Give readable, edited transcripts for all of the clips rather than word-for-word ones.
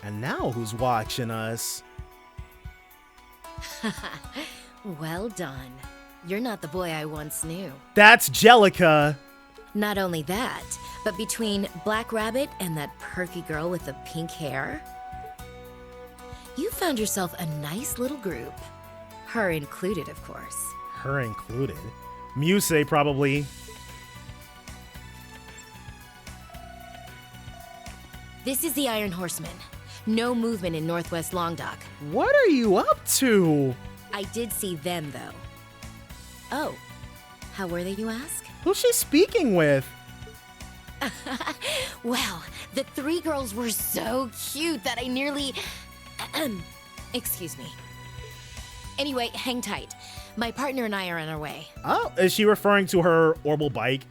And now who's watching us? Well done. You're not the boy I once knew. That's Jellica. Not only that, but between Black Rabbit and that perky girl with the pink hair, you found yourself a nice little group. Her included, of course. Her included. Muse, probably. This is the Iron Horseman. No movement in Northwest Longdock. What are you up to? I did see them, though. Oh, how were they, you ask? Who's she speaking with? Well, the three girls were so cute that I nearly... Excuse me. Anyway, hang tight. My partner and I are on our way. Oh, is she referring to her orbital bike?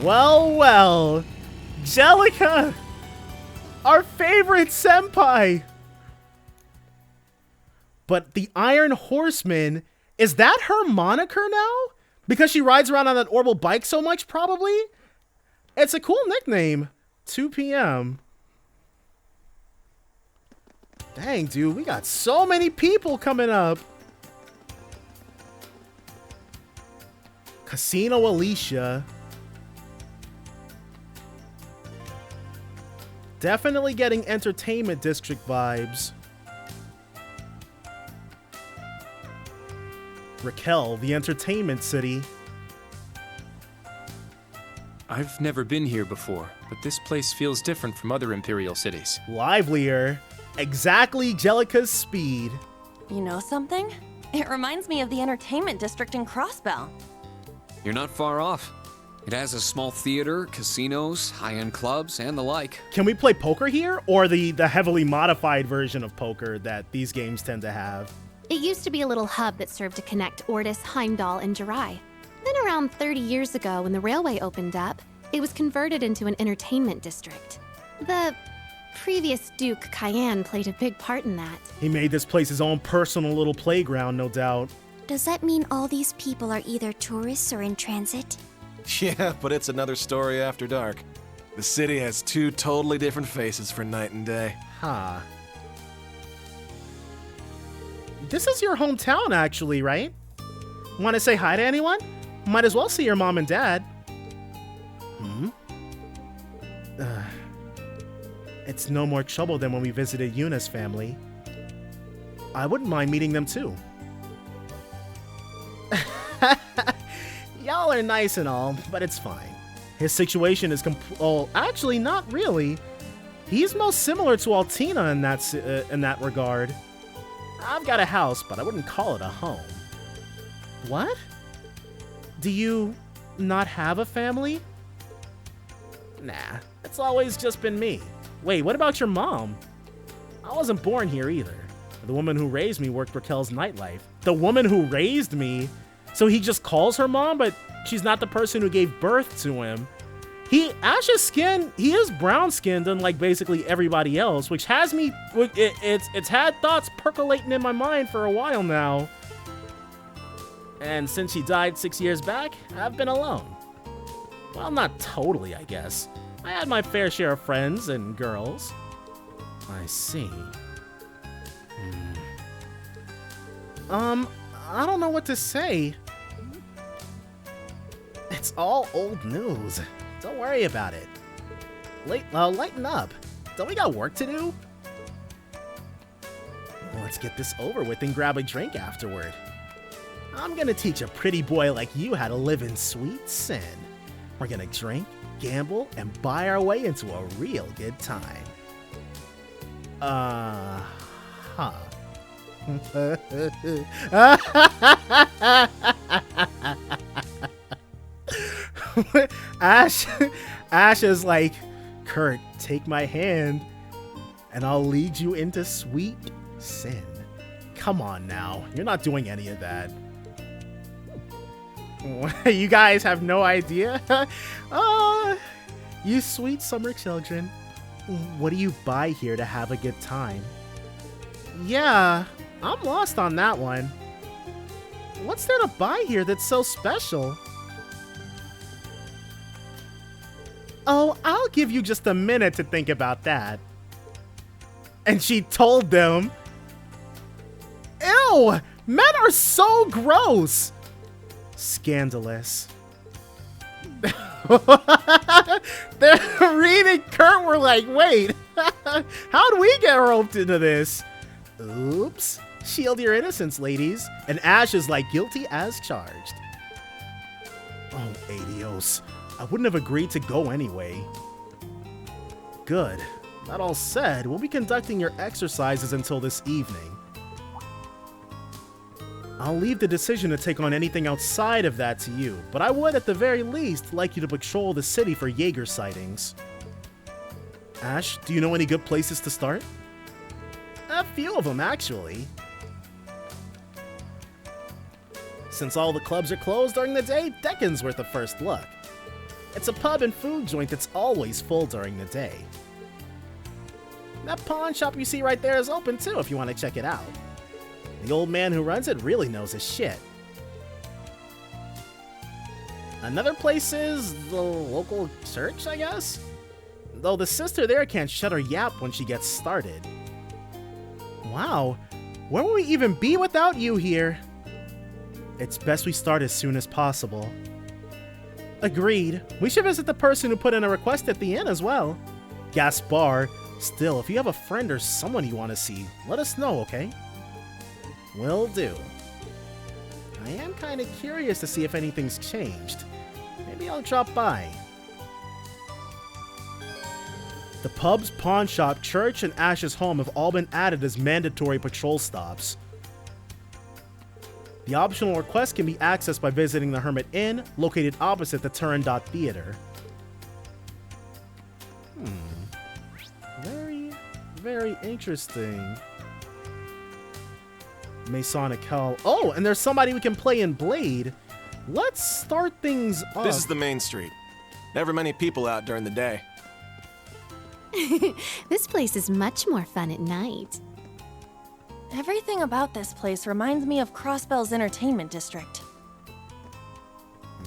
Well, well. Jellica! Our favorite senpai! But the Iron Horseman, is that her moniker now? Because she rides around on that orbital bike so much, probably? It's a cool nickname. 2 p.m. Dang, dude, we got so many people coming up. Casino Alicia. Definitely getting entertainment district vibes. Raquel, the entertainment city. I've never been here before, but this place feels different from other Imperial cities. Livelier. Exactly Jellica's speed. You know something? It reminds me of the entertainment district in Crossbell. You're not far off. It has a small theater, casinos, high-end clubs, and the like. Can we play poker here? Or the heavily modified version of poker that these games tend to have? It used to be a little hub that served to connect Ortis, Heimdall, and Jirai. Then around 30 years ago, when the railway opened up, it was converted into an entertainment district. The previous Duke, Cayenne, played a big part in that. He made this place his own personal little playground, no doubt. Does that mean all these people are either tourists or in transit? Yeah, but it's another story after dark. The city has two totally different faces for night and day. Huh. This is your hometown, actually, right? Want to say hi to anyone? Might as well see your mom and dad. It's no more trouble than when we visited Yuna's family. I wouldn't mind meeting them too. Y'all are nice and all, but it's fine. His situation is well, actually not really. He's most similar to Altina in that regard. I've got a house, but I wouldn't call it a home. What? Do you not have a family? Nah, it's always just been me. Wait, what about your mom? I wasn't born here either. The woman who raised me worked Raquel's nightlife. The woman who raised me? So he just calls her mom, but she's not the person who gave birth to him. Ash's skin, he is brown skinned unlike basically everybody else, which has me, it's had thoughts percolating in my mind for a while now. And since she died 6 years back, I've been alone. Well, not totally, I guess. I had my fair share of friends and girls. I see. I don't know what to say. It's all old news. Don't worry about it. Lighten up. Don't we got work to do? Let's get this over with and grab a drink afterward. I'm gonna teach a pretty boy like you how to live in sweet sin. We're gonna drink, gamble, and buy our way into a real good time. Huh. Ash is like, Kurt, take my hand and I'll lead you into sweet sin. Come on now, you're not doing any of that. You guys have no idea? You sweet summer children. What do you buy here to have a good time? Yeah, I'm lost on that one. What's there to buy here that's so special? Oh, I'll give you just a minute to think about that. And she told them, ew, men are so gross. Scandalous. They're reading Kurt, we're like, wait, how'd we get roped into this? Oops. Shield your innocence, ladies. And Ash is like, guilty as charged. Oh, adios. I wouldn't have agreed to go anyway. Good. That all said, we'll be conducting your exercises until this evening. I'll leave the decision to take on anything outside of that to you, but I would at the very least like you to patrol the city for Jaeger sightings. Ash, do you know any good places to start? A few of them, actually. Since all the clubs are closed during the day, Deccan's worth a first look. It's a pub and food joint that's always full during the day. That pawn shop you see right there is open too if you want to check it out. The old man who runs it really knows his shit. Another place is the local church, I guess? Though the sister there can't shut her yap when she gets started. Wow, where would we even be without you here? It's best we start as soon as possible. Agreed. We should visit the person who put in a request at the inn as well. Gaspar, still, if you have a friend or someone you want to see, let us know, okay? Will do. I am kind of curious to see if anything's changed. Maybe I'll drop by. The pubs, pawn shop, church, and Ash's home have all been added as mandatory patrol stops. The optional request can be accessed by visiting the Hermit Inn, located opposite the Turandot Theater. Very, very interesting. Masonic Hell. Oh, and there's somebody we can play in Blade. Let's start things off. This is the main street. Never many people out during the day. This place is much more fun at night. Everything about this place reminds me of Crossbell's entertainment district.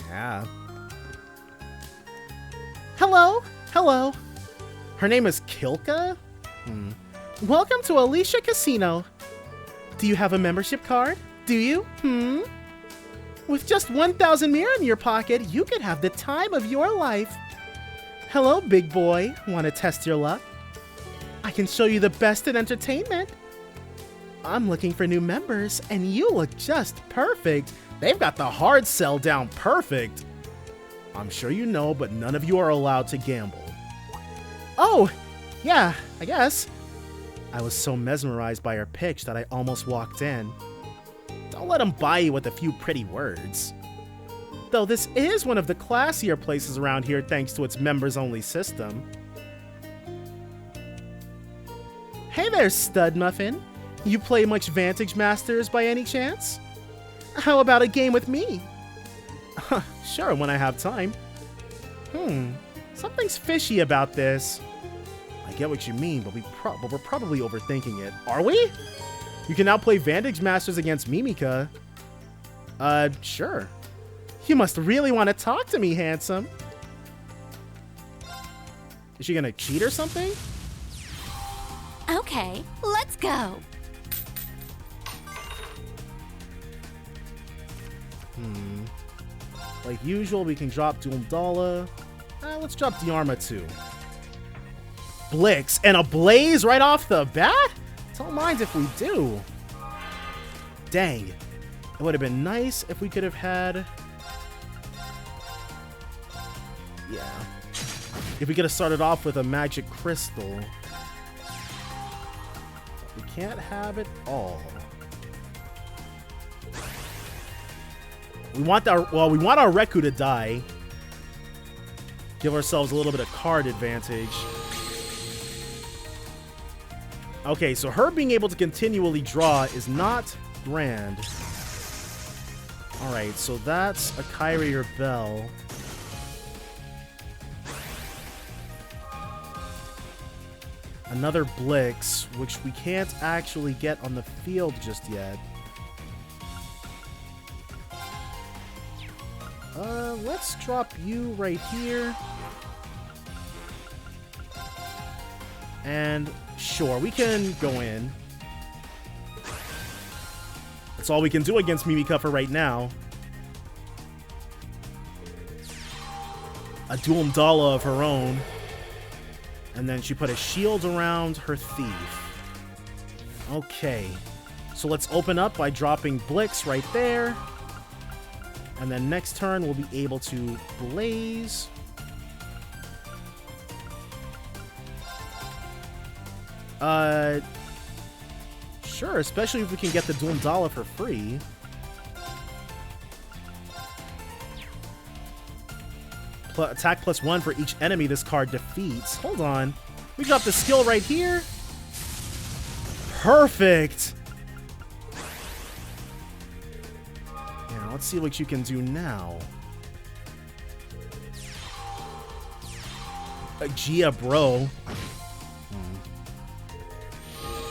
Yeah. Hello, hello. Her name is Kilka? Welcome to Alicia Casino. Do you have a membership card? Do you? With just 1,000 mira in your pocket, you could have the time of your life. Hello, big boy. Want to test your luck? I can show you the best in entertainment. I'm looking for new members, and you look just perfect. They've got the hard sell down perfect. I'm sure you know, but none of you are allowed to gamble. Oh, yeah, I guess. I was so mesmerized by her pitch that I almost walked in. Don't let them buy you with a few pretty words. Though this is one of the classier places around here thanks to its members-only system. Hey there, Stud Muffin. You play much Vantage Masters by any chance? How about a game with me? Sure, when I have time. Something's fishy about this. I get what you mean, but we're probably overthinking it. Are we? You can now play Vantage Masters against Mimika. Sure. You must really want to talk to me, handsome. Is she gonna cheat or something? Okay, let's go. Like usual, we can drop Doomdala. Let's drop Diarma too. Blix and a Blaze right off the bat? Don't mind if we do. Dang. It would have been nice if we could have had... Yeah. If we could have started off with a Magic Crystal. We can't have it all. We want our Reku to die. Give ourselves a little bit of card advantage. Okay, so her being able to continually draw is not grand. Alright, so that's a Kyrie or Bell. Another Blix, which we can't actually get on the field just yet. Let's drop you right here. And sure, we can go in. That's all we can do against Mimika for right now. A dual Mdala of her own. And then she put a shield around her thief. Okay. So let's open up by dropping Blix right there. And then next turn we'll be able to blaze. Sure, especially if we can get the Doom Dollar for free. Attack +1 for each enemy this card defeats. Hold on. We dropped the skill right here. Perfect. Yeah, let's see what you can do now. Gia, bro.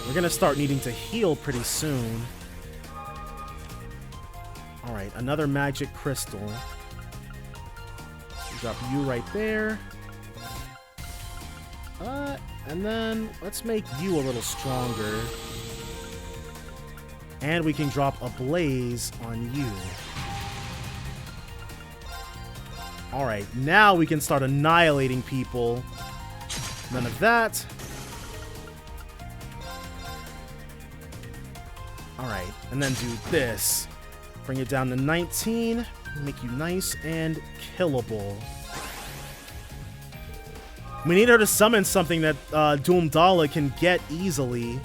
We're gonna start needing to heal pretty soon. Alright, another magic crystal. Drop you right there. And then let's make you a little stronger. And we can drop a blaze on you. Alright, now we can start annihilating people. None of that. Alright, and then do this. Bring it down to 19. Make you nice and killable. We need her to summon something that Doom Dala can get easily.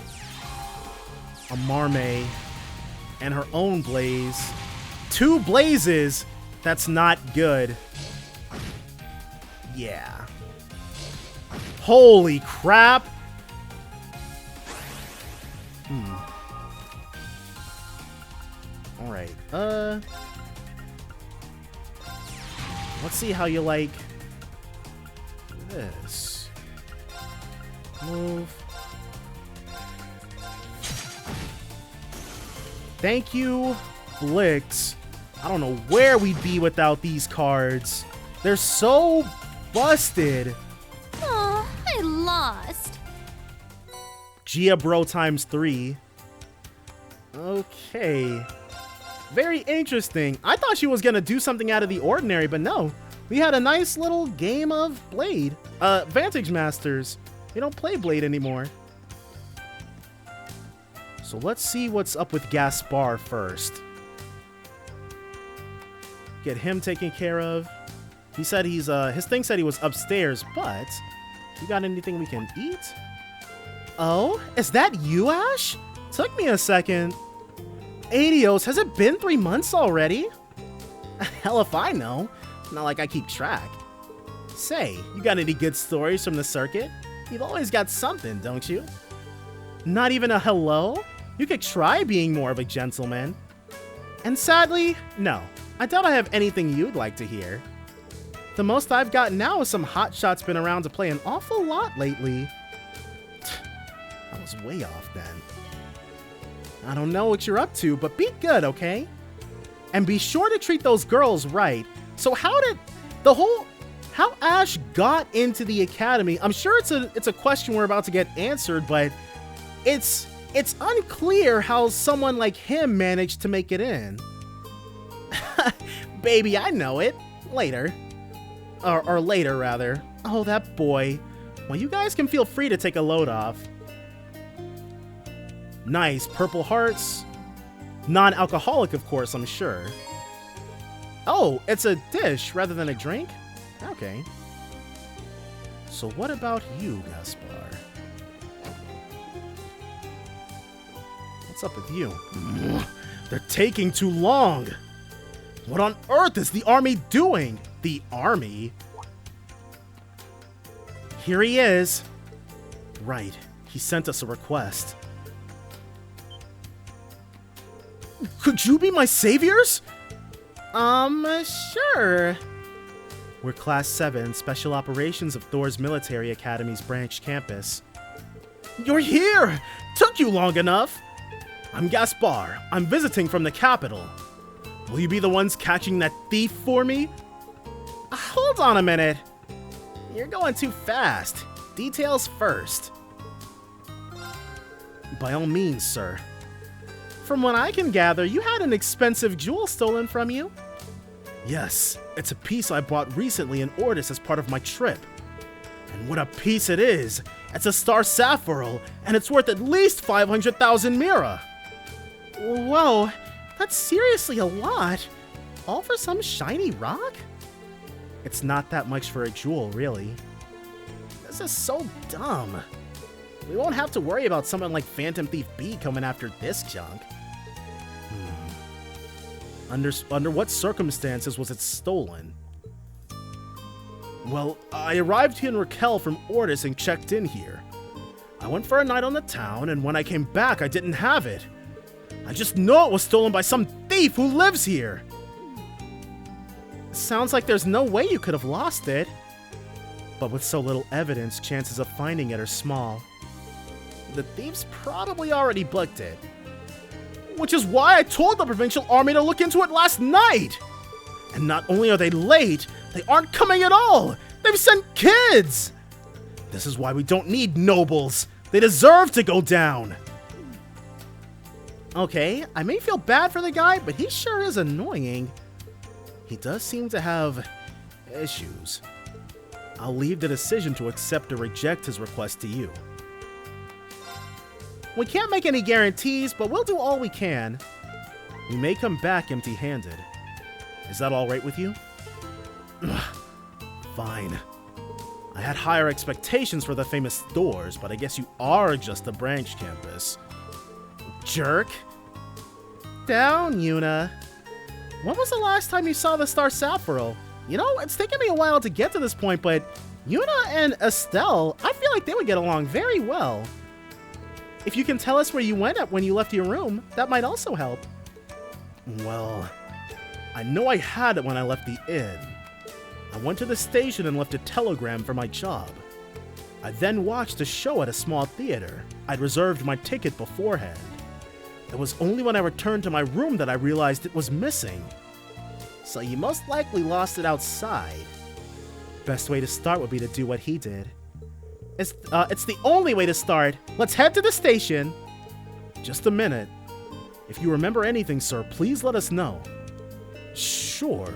A Marmay. And her own blaze. 2 blazes! That's not good. Yeah. Holy crap! Alright, let's see how you like this. Move. Thank you, Blix. I don't know where we'd be without these cards. They're so busted. Oh, I lost. Gia Bro times 3. Okay. Very interesting. I thought she was gonna do something out of the ordinary, but no. We had a nice little game of Blade. Vantage Masters. We don't play Blade anymore. So let's see what's up with Gaspar first. Get him taken care of. He said he's, his thing said he was upstairs, but you got anything we can eat? Oh, is that you, Ash? Took me a second. Adios, has it been 3 months already? Hell if I know. Not like I keep track. Say, you got any good stories from the circuit? You've always got something, don't you? Not even a hello? You could try being more of a gentleman. And sadly, no. I doubt I have anything you'd like to hear. The most I've got now is some hotshots been around to play an awful lot lately. I was way off then. I don't know what you're up to, but be good, okay? And be sure to treat those girls right. So how Ash got into the academy, I'm sure it's a question we're about to get answered, but it's unclear how someone like him managed to make it in. Baby, I know it. Later. Or later, rather. Oh, that boy. Well, you guys can feel free to take a load off. Nice, purple hearts. Non-alcoholic, of course, I'm sure. Oh, it's a dish rather than a drink? Okay. So what about you, Gaspar? What's up with you? They're taking too long. What on earth is the army doing? The army? Here he is. Right, he sent us a request. Could you be my saviors? Sure. We're Class 7, Special Operations of Thor's Military Academy's branch campus. You're here! Took you long enough! I'm Gaspar. I'm visiting from the capital. Will you be the ones catching that thief for me? Hold on a minute. You're going too fast. Details first. By all means, sir. From what I can gather, you had an expensive jewel stolen from you? Yes, it's a piece I bought recently in Ordis as part of my trip. And what a piece it is! It's a Star Sapphire, and it's worth at least 500,000 mira! Whoa, that's seriously a lot! All for some shiny rock? It's not that much for a jewel, really. This is so dumb. We won't have to worry about someone like Phantom Thief B coming after this junk. Under what circumstances was it stolen? Well, I arrived here in Raquel from Ordis and checked in here. I went for a night on the town, and when I came back, I didn't have it. I just know it was stolen by some thief who lives here. Sounds like there's no way you could have lost it. But with so little evidence, chances of finding it are small. The thieves probably already booked it. Which is why I told the provincial army to look into it last night! And not only are they late, they aren't coming at all! They've sent kids! This is why we don't need nobles! They deserve to go down! Okay, I may feel bad for the guy, but he sure is annoying. He does seem to have issues. I'll leave the decision to accept or reject his request to you. We can't make any guarantees, but we'll do all we can. We may come back empty-handed. Is that all right with you? Fine. I had higher expectations for the famous stores, but I guess you are just a branch campus. Jerk. Down, Yuna. When was the last time you saw the Star Sapphire? You know, it's taken me a while to get to this point, but Yuna and Estelle, I feel like they would get along very well. If you can tell us where you went at when you left your room, that might also help. Well, I know I had it when I left the inn. I went to the station and left a telegram for my job. I then watched a show at a small theater. I'd reserved my ticket beforehand. It was only when I returned to my room that I realized it was missing. So you most likely lost it outside. Best way to start would be to do what he did. It's the only way to start. Let's head to the station. Just a minute. If you remember anything, sir, please let us know. Sure.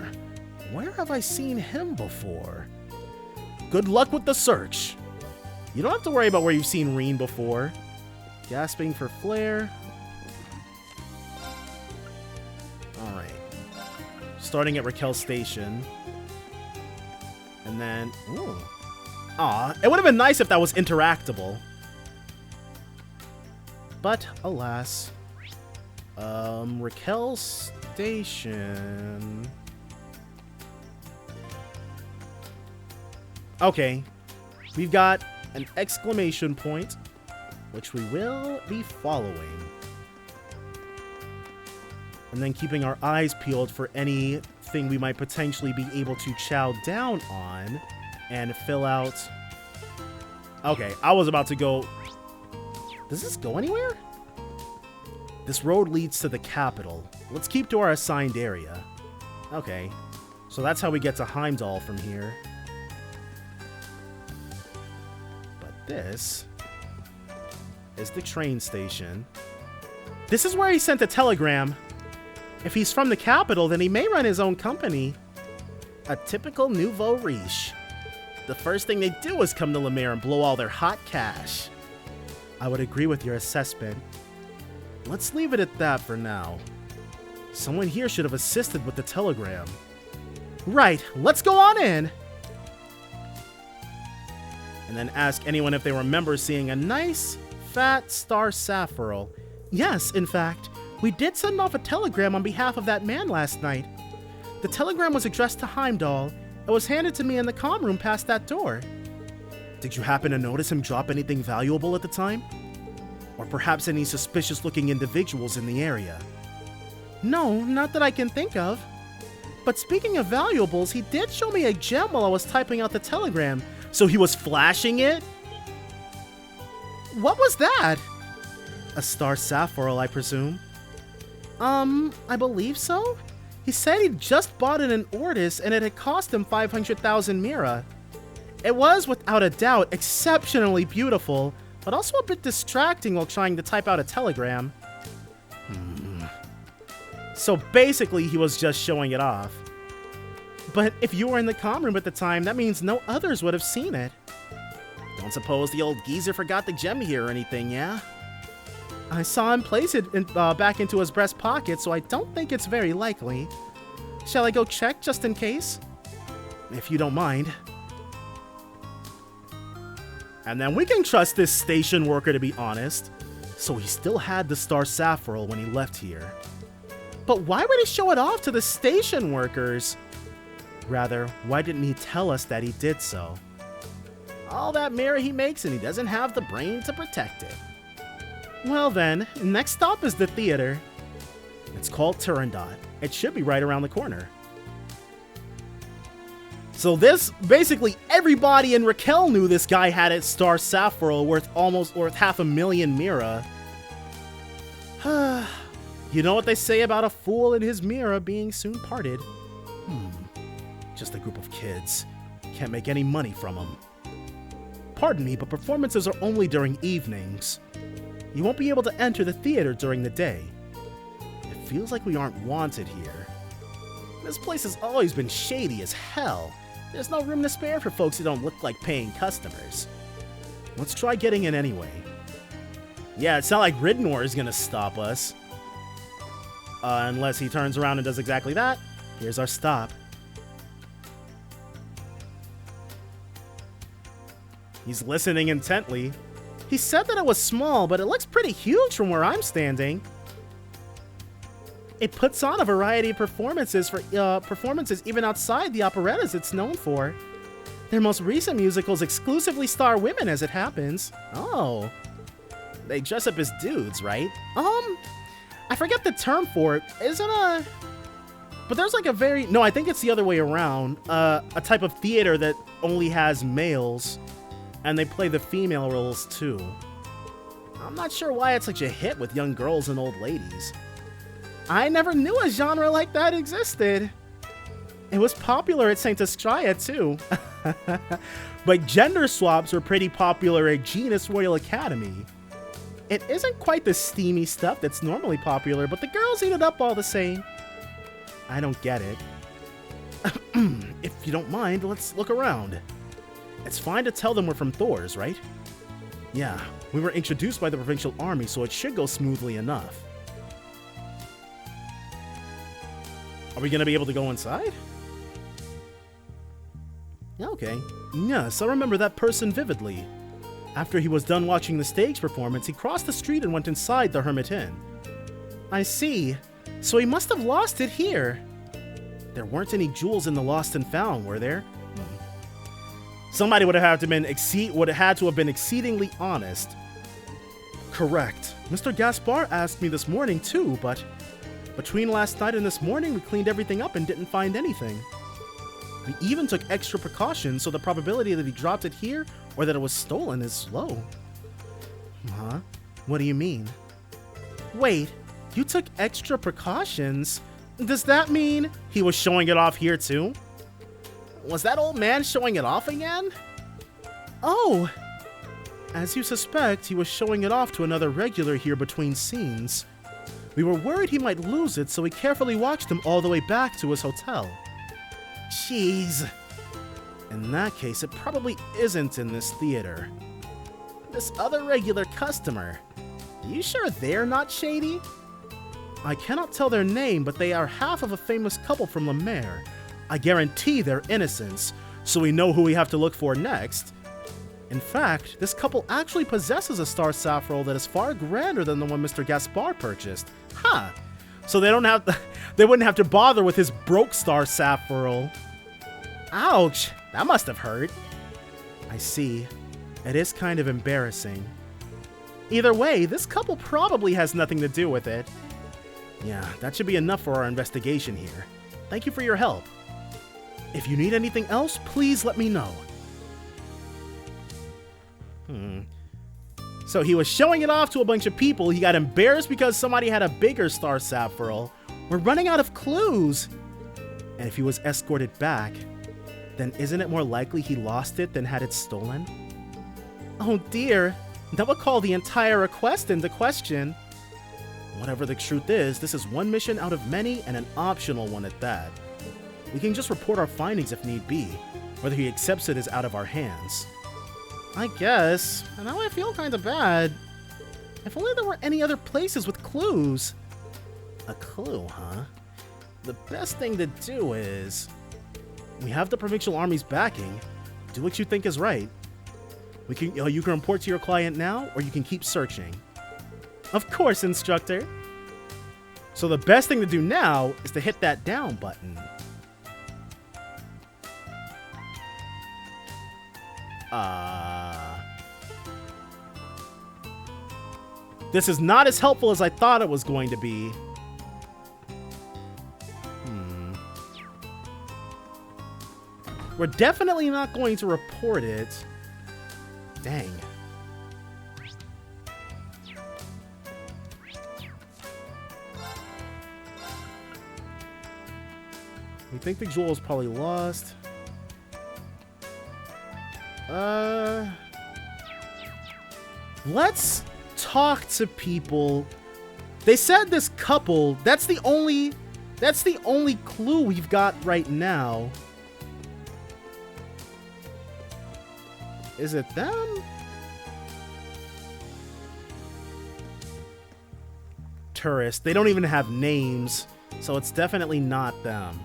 Where have I seen him before? Good luck with the search. You don't have to worry about where you've seen Reen before. Gasping for flair. Alright. Starting at Raquel Station. And then... Ooh. Aw, it would have been nice if that was interactable. But, alas. Raquel Station... Okay. We've got an exclamation point, which we will be following. And then keeping our eyes peeled for anything we might potentially be able to chow down on and fill out. Okay, I was about to go... Does this go anywhere? This road leads to the capital. Let's keep to our assigned area. Okay, so that's how we get to Heimdall from here. But this is the train station. This is where he sent the telegram. If he's from the capital, then he may run his own company. A typical nouveau riche. The first thing they do is come to Lemire and blow all their hot cash. I would agree with your assessment. Let's leave it at that for now. Someone here should have assisted with the telegram. Right, let's go on in. And then ask anyone if they remember seeing a nice, fat Star Sapphire. Yes, in fact, we did send off a telegram on behalf of that man last night. The telegram was addressed to Heimdall. It was handed to me in the comm room past that door. Did you happen to notice him drop anything valuable at the time? Or perhaps any suspicious-looking individuals in the area? No, not that I can think of. But speaking of valuables, he did show me a gem while I was typing out the telegram. So he was flashing it? What was that? A Star Sapphire, I presume. I believe so? He said he'd just bought it in Ordis and it had cost him 500,000 mira. It was, without a doubt, exceptionally beautiful, but also a bit distracting while trying to type out a telegram. So basically, he was just showing it off. But if you were in the comm room at the time, that means no others would have seen it. Don't suppose the old geezer forgot the gem here or anything, yeah? I saw him place it back into his breast pocket, so I don't think it's very likely. Shall I go check just in case? If you don't mind. And then we can trust this station worker to be honest. So he still had the Star Sapphire when he left here. But why would he show it off to the station workers? Rather, why didn't he tell us that he did so? All that mirror he makes and he doesn't have the brain to protect it. Well then, next stop is the theater. It's called Turandot. It should be right around the corner. So this, basically everybody in Raquel knew this guy had a Star Sapphire worth 500,000 mira. You know what they say about a fool and his mira being soon parted? Just a group of kids. Can't make any money from them. Pardon me, but performances are only during evenings. You won't be able to enter the theater during the day. It feels like we aren't wanted here. This place has always been shady as hell. There's no room to spare for folks who don't look like paying customers. Let's try getting in anyway. Yeah, it's not like Ridnor is gonna stop us. Unless he turns around and does exactly that. Here's our stop. He's listening intently. He said that it was small, but it looks pretty huge from where I'm standing. It puts on a variety of performances even outside the operettas it's known for. Their most recent musicals exclusively star women as it happens. Oh. They dress up as dudes, right? I forget the term for it. But there's like no, I think it's the other way around. A type of theater that only has males. And they play the female roles too. I'm not sure why it's such a hit with young girls and old ladies. I never knew a genre like that existed. It was popular at St. Estrella too. But gender swaps were pretty popular at Genus Royal Academy. It isn't quite the steamy stuff that's normally popular, but the girls eat it up all the same. I don't get it. If you don't mind, let's look around. It's fine to tell them we're from Thor's, right? Yeah, we were introduced by the provincial army, so it should go smoothly enough. Are we gonna be able to go inside? Okay. Yes, I remember that person vividly. After he was done watching the stage performance, he crossed the street and went inside the Hermit Inn. I see. So he must have lost it here. There weren't any jewels in the lost and found, were there? Somebody would have had to have been exceedingly honest. Correct. Mr. Gaspar asked me this morning too, but between last night and this morning, we cleaned everything up and didn't find anything. We even took extra precautions, so the probability that he dropped it here or that it was stolen is low. Huh? What do you mean? Wait, you took extra precautions? Does that mean he was showing it off here too? Was that old man showing it off again? Oh! As you suspect, he was showing it off to another regular here between scenes. We were worried he might lose it, so we carefully watched him all the way back to his hotel. Jeez. In that case, it probably isn't in this theater. This other regular customer. You sure they're not shady? I cannot tell their name, but they are half of a famous couple from La Mer. I guarantee their innocence, so we know who we have to look for next. In fact, this couple actually possesses a Star Sapphire that is far grander than the one Mr. Gaspar purchased. Huh. So they wouldn't have to bother with his broke Star Sapphire. Ouch, that must have hurt. I see. It is kind of embarrassing. Either way, this couple probably has nothing to do with it. Yeah, that should be enough for our investigation here. Thank you for your help. If you need anything else, please let me know. So he was showing it off to a bunch of people. He got embarrassed because somebody had a bigger Star Sapphire. We're running out of clues. And if he was escorted back, then isn't it more likely he lost it than had it stolen? Oh dear, That would call the entire request into question. Whatever the truth is, this is one mission out of many and an optional one at that. We can just report our findings if need be. Whether he accepts it is out of our hands. I guess. And now I feel kind of bad. If only there were any other places with clues. A clue, huh? The best thing to do is... We have the provincial army's backing. Do what you think is right. You can report to your client now, or you can keep searching. Of course, instructor. So the best thing to do now is to hit that down button. This is not as helpful as I thought it was going to be. We're definitely not going to report it. Dang. We think the jewel is probably lost. Let's talk to people. They said this couple, that's the only clue we've got right now. Is it them? Tourists. They don't even have names, so it's definitely not them.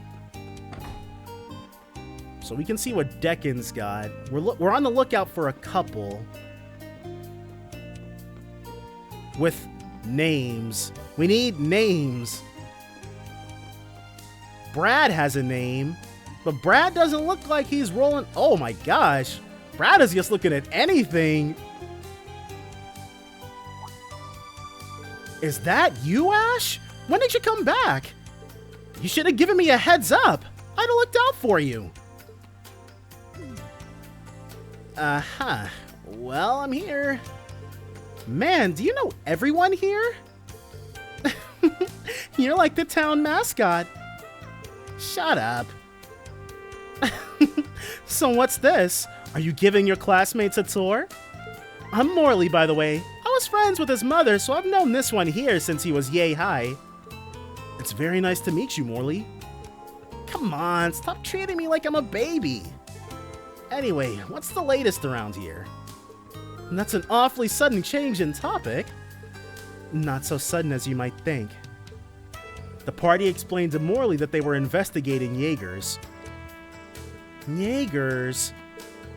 So we can see what Deccan's got. We're on the lookout for a couple with names. We need names. Brad has a name, but Brad doesn't look like he's rolling. Oh my gosh. Brad is just looking at anything. Is that you, Ash? When did you come back? You should have given me a heads up. I'd have looked out for you. Uh-huh. Well, I'm here. Man, do you know everyone here? You're like the town mascot. Shut up. So what's this? Are you giving your classmates a tour? I'm Morley, by the way. I was friends with his mother, so I've known this one here since he was yay high. It's very nice to meet you, Morley. Come on, stop treating me like I'm a baby. Anyway, what's the latest around here? And that's an awfully sudden change in topic. Not so sudden as you might think. The party explained to Morley that they were investigating Jaegers. Jaegers?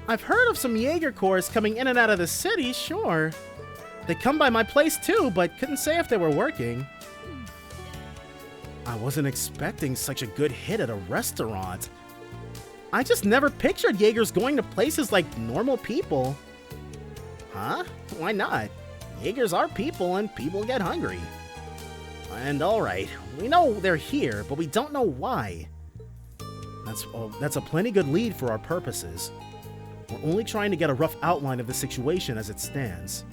I've heard of some Jaeger Corps coming in and out of the city, sure. They come by my place too, but couldn't say if they were working. I wasn't expecting such a good hit at a restaurant. I just never pictured Jaegers going to places like normal people. Huh? Why not? Jaegers are people and people get hungry. And alright, we know they're here, but we don't know why. That's a plenty good lead for our purposes. We're only trying to get a rough outline of the situation as it stands.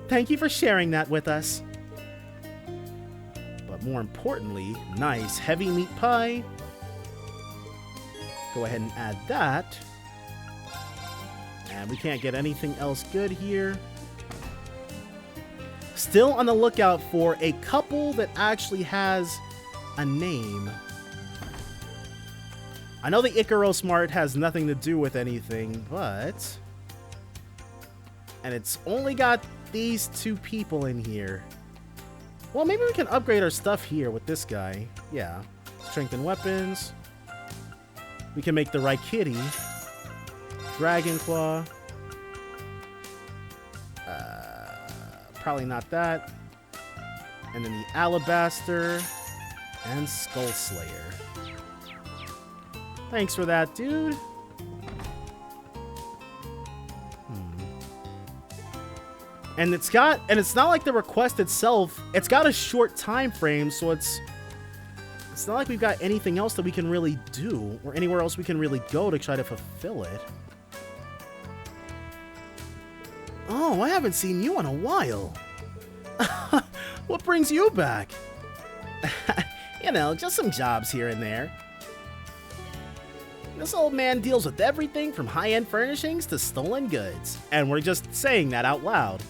Thank you for sharing that with us. But more importantly, nice heavy meat pie. Go ahead and add that. And we can't get anything else good here. Still on the lookout for a couple that actually has a name. I know the Icaros Mart has nothing to do with anything, but... And it's only got these two people in here. Well, maybe we can upgrade our stuff here with this guy. Yeah. Strengthen weapons. We can make the Raikiri. Dragon Claw. Probably not that. And then the Alabaster. And Skull Slayer. Thanks for that, dude. And it's not like the request itself, it's got a short time frame, so it's not like we've got anything else that we can really do, or anywhere else we can really go to try to fulfill it. Oh, I haven't seen you in a while. What brings you back? You know, just some jobs here and there. This old man deals with everything from high-end furnishings to stolen goods. And we're just saying that out loud.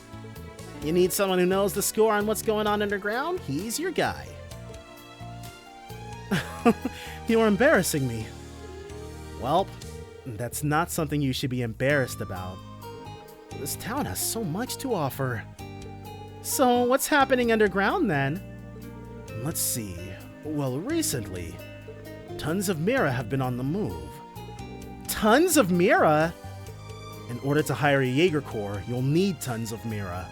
You need someone who knows the score on what's going on underground? He's your guy. You're embarrassing me. Well, that's not something you should be embarrassed about. This town has so much to offer. So, what's happening underground then? Let's see. Well, recently, tons of Mira have been on the move. Tons of Mira? In order to hire a Jaeger Corps, you'll need tons of Mira.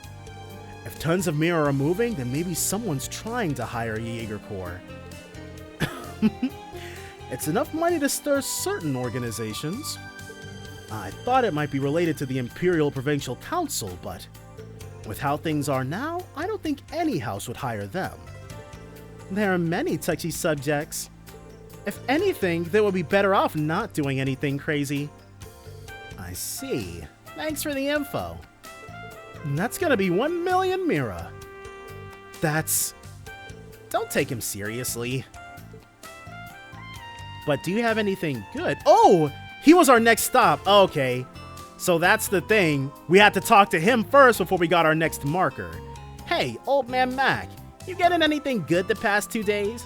If tons of Mira are moving, then maybe someone's trying to hire a Jaeger Corps. It's enough money to stir certain organizations. I thought it might be related to the Imperial Provincial Council, but with how things are now, I don't think any house would hire them. There are many touchy subjects. If anything, they would be better off not doing anything crazy. I see. Thanks for the info. That's gonna be 1 million Mira. That's... Don't take him seriously. But do you have anything good? Oh! He was our next stop. Okay. So that's the thing. We had to talk to him first before we got our next marker. Hey, old man Mac. You getting anything good the past 2 days?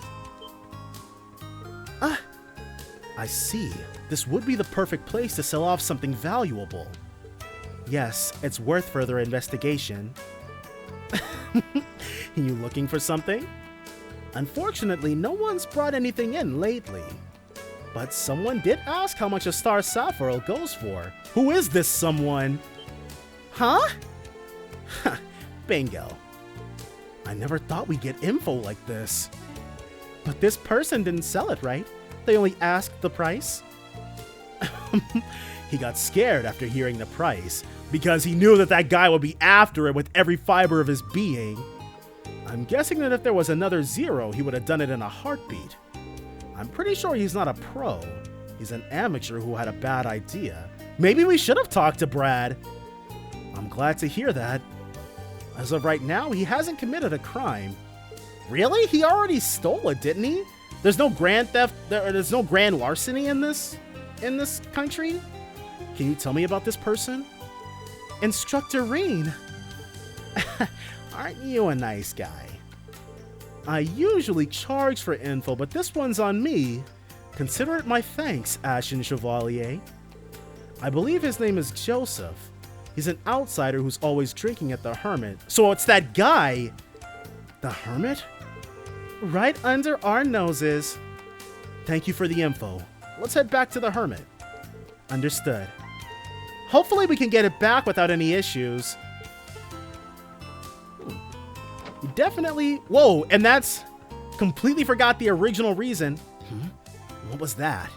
I see. This would be the perfect place to sell off something valuable. Yes, it's worth further investigation. You looking for something? Unfortunately, no one's brought anything in lately. But someone did ask how much a Star Sapphire goes for. Who is this someone? Huh? Bingo. I never thought we'd get info like this. But this person didn't sell it, right? They only asked the price? He got scared after hearing the price, because he knew that that guy would be after it with every fiber of his being. I'm guessing that if there was another zero, he would have done it in a heartbeat. I'm pretty sure he's not a pro. He's an amateur who had a bad idea. Maybe we should have talked to Brad. I'm glad to hear that. As of right now, he hasn't committed a crime. Really? He already stole it, didn't he? There's no grand theft, there's no grand larceny in this country? Can you tell me about this person? Instructor Reen. Aren't you a nice guy? I usually charge for info, but this one's on me. Consider it my thanks, Ashen Chevalier. I believe his name is Joseph. He's an outsider who's always drinking at the Hermit. So it's that guy! The Hermit? Right under our noses. Thank you for the info. Let's head back to the Hermit. Understood. Hopefully we can get it back without any issues. You definitely... Whoa, and that's... Completely forgot the original reason. What was that?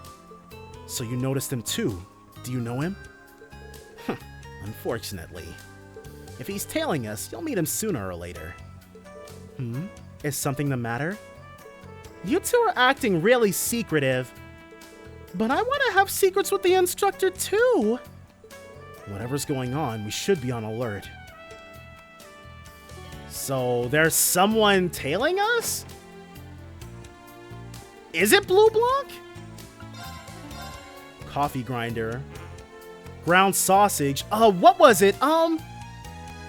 So you noticed him too. Do you know him? Unfortunately. If he's tailing us, you'll meet him sooner or later. Is something the matter? You two are acting really secretive. But I want to have secrets with the instructor too. Whatever's going on, we should be on alert. So there's someone tailing us? Is it Blue Block? Coffee grinder. Ground sausage. What was it?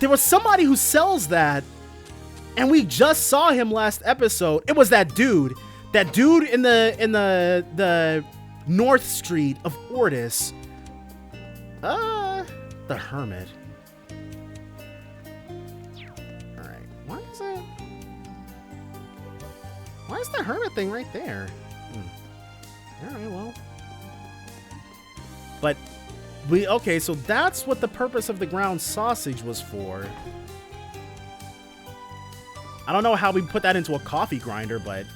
There was somebody who sells that. And we just saw him last episode. It was that dude. That dude in the North Street of Ortis. The Hermit. Alright, why is the Hermit thing right there? Alright, well. But, okay, so that's what the purpose of the ground sausage was for. I don't know how we put that into a coffee grinder, but...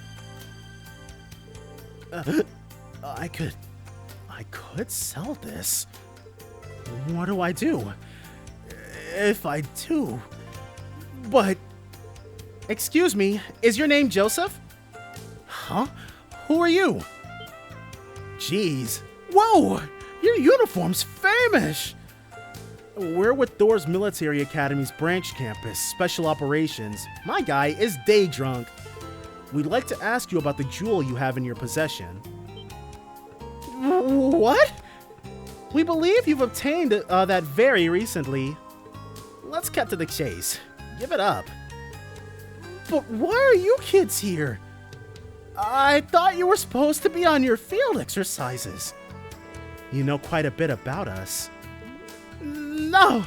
I could sell this. What do I do? If I do... But... Excuse me, is your name Joseph? Huh? Who are you? Jeez. Whoa! Your uniform's famous! We're with Thor's Military Academy's branch campus, Special Operations. My guy is Day Drunk. We'd like to ask you about the jewel you have in your possession. What? We believe you've obtained that very recently. Let's cut to the chase. Give it up. But why are you kids here? I thought you were supposed to be on your field exercises. You know quite a bit about us. No!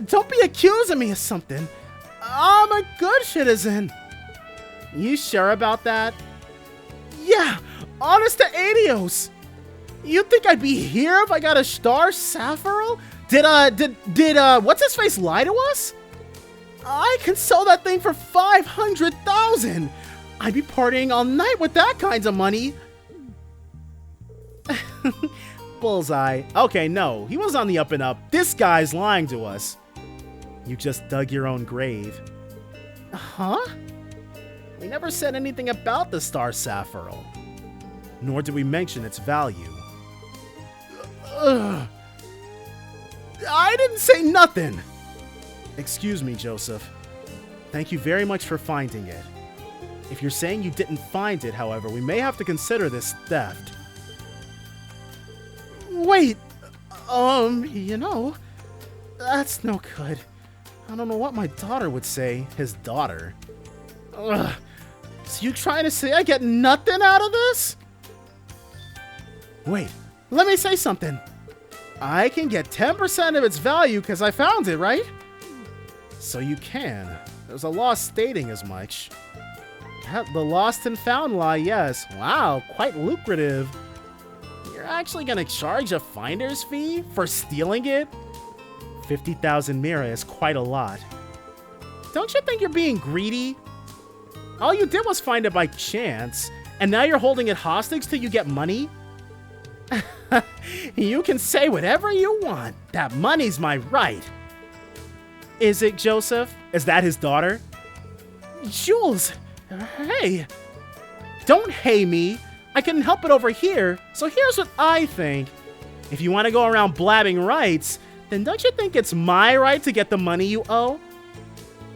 Don't be accusing me of something. I'm a good citizen. You sure about that? Yeah, honest to adios. You think I'd be here if I got a Star Sapphire? Did what's his face lie to us? I can sell that thing for 500,000. I'd be partying all night with that kinds of money. Bullseye. Okay, no, he was on the up and up. This guy's lying to us. You just dug your own grave. Huh? We never said anything about the Star Sapphire. Nor did we mention its value. Ugh. I didn't say nothing. Excuse me, Joseph. Thank you very much for finding it. If you're saying you didn't find it, however, we may have to consider this theft. Wait, you know, that's no good. I don't know what my daughter would say. His daughter. Ugh. So you trying to say I get nothing out of this? Wait, let me say something. I can get 10% of its value because I found it, right? So you can. There's a law stating as much. The lost and found law, yes. Wow, quite lucrative. You're actually gonna charge a finder's fee for stealing it? 50,000 mira is quite a lot. Don't you think you're being greedy? All you did was find it by chance, and now you're holding it hostage till you get money? You can say whatever you want. That money's my right. Is it, Joseph? Is that his daughter? Jules! Hey! Don't hey me. I couldn't help it over here, so here's what I think. If you want to go around blabbing rights, then don't you think it's my right to get the money you owe?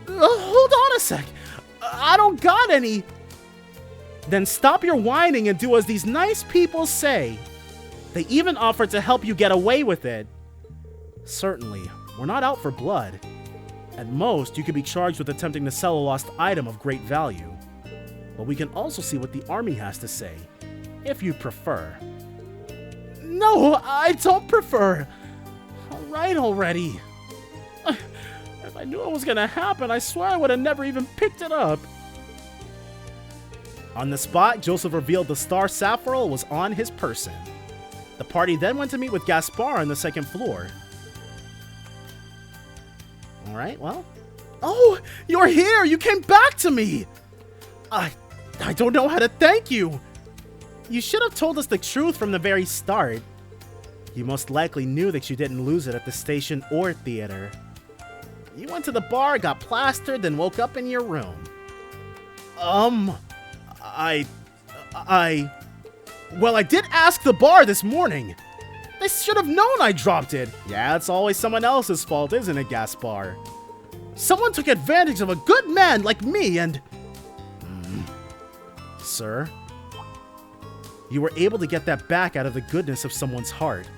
Hold on a sec. I don't got any. Then stop your whining and do as these nice people say. They even offered to help you get away with it. Certainly, we're not out for blood. At most, you could be charged with attempting to sell a lost item of great value. But we can also see what the army has to say, if you prefer. No, I don't prefer. All right already. If I knew it was gonna happen, I swear I would have never even picked it up. On the spot, Joseph revealed the Star Sapphire was on his person. The party then went to meet with Gaspar on the second floor. All right, well. Oh, you're here! You came back to me! I don't know how to thank you. You should have told us the truth from the very start. You most likely knew that you didn't lose it at the station or theater. You went to the bar, got plastered, then woke up in your room. Well, I did ask the bar this morning. They should have known I dropped it. Yeah, it's always someone else's fault, isn't it, Gaspar? Someone took advantage of a good man like me and... Sir? You were able to get that back out of the goodness of someone's heart.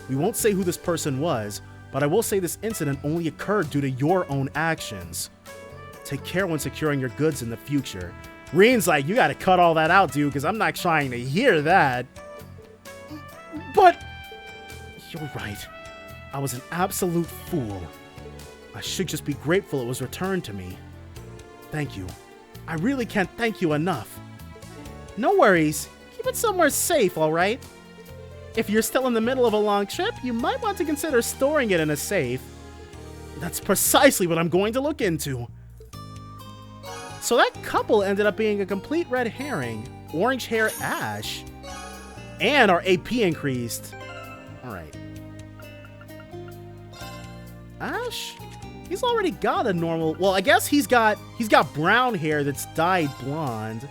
We won't say who this person was, but I will say this incident only occurred due to your own actions. Take care when securing your goods in the future. Reen's like, you gotta cut all that out, dude, because I'm not trying to hear that. But... You're right. I was an absolute fool. I should just be grateful it was returned to me. Thank you. I really can't thank you enough. No worries. Keep it somewhere safe, alright? If you're still in the middle of a long trip, you might want to consider storing it in a safe. That's precisely what I'm going to look into. So that couple ended up being a complete red herring. Orange hair Ash. And our AP increased. Alright. Ash? He's already got a normal... Well, I guess he's got brown hair that's dyed blonde.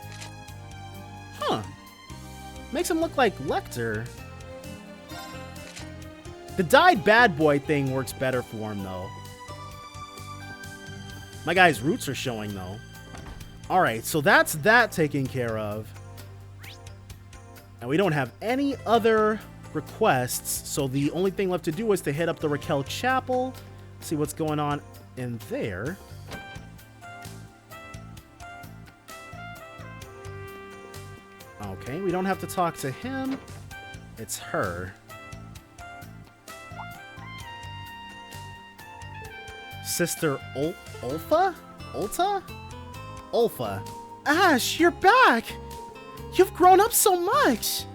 Huh. Makes him look like Lecter. The dyed bad boy thing works better for him, though. My guy's roots are showing, though. Alright, so that's that taken care of. And we don't have any other requests, so the only thing left to do is to hit up the Raquel Chapel, see what's going on in there. Okay, we don't have to talk to him. It's her. Sister Ulfa? Ulta? Ulfa. Ash, you're back! You've grown up so much!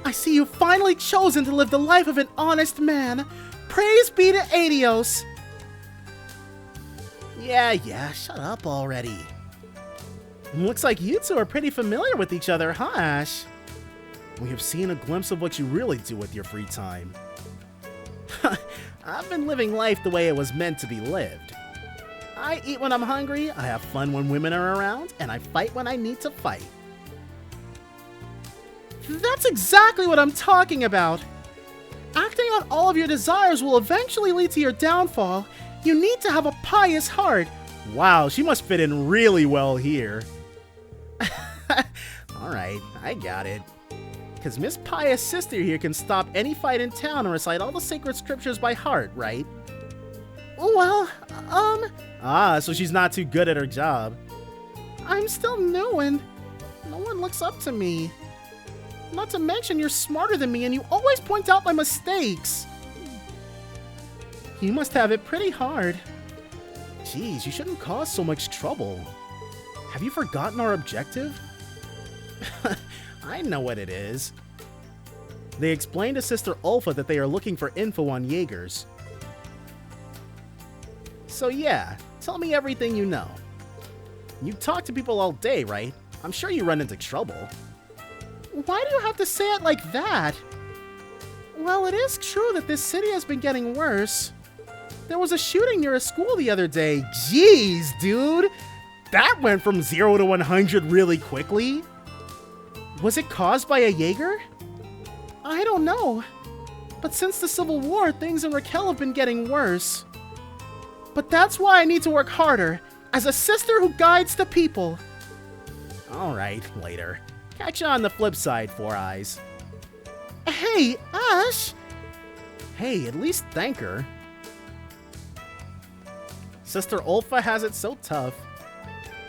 I see you've finally chosen to live the life of an honest man. Praise be to Adios! Yeah, shut up already. Looks like you two are pretty familiar with each other, huh, Ash? We have seen a glimpse of what you really do with your free time. I've been living life the way it was meant to be lived. I eat when I'm hungry, I have fun when women are around, and I fight when I need to fight. That's exactly what I'm talking about! Acting on all of your desires will eventually lead to your downfall. You need to have a pious heart. Wow, she must fit in really well here. Alright, I got it. Because Miss Pious Sister here can stop any fight in town and recite all the sacred scriptures by heart, right? Well, so she's not too good at her job. I'm still new and no one looks up to me. Not to mention you're smarter than me and you always point out my mistakes. You must have it pretty hard. Geez, you shouldn't cause so much trouble. Have you forgotten our objective? I know what it is. They explained to Sister Ulfa that they are looking for info on Jaegers. So yeah, tell me everything you know. You talk to people all day, right? I'm sure you run into trouble. Why do you have to say it like that? Well, it is true that this city has been getting worse. There was a shooting near a school the other day. Jeez, dude! That went from 0 to 100 really quickly. Was it caused by a Jaeger? I don't know. But since the Civil War, things in Raquel have been getting worse. But that's why I need to work harder, as a sister who guides the people. Alright, later. Catch you on the flip side, Four Eyes. Hey, Ash! Hey, at least thank her. Sister Ulfa has it so tough.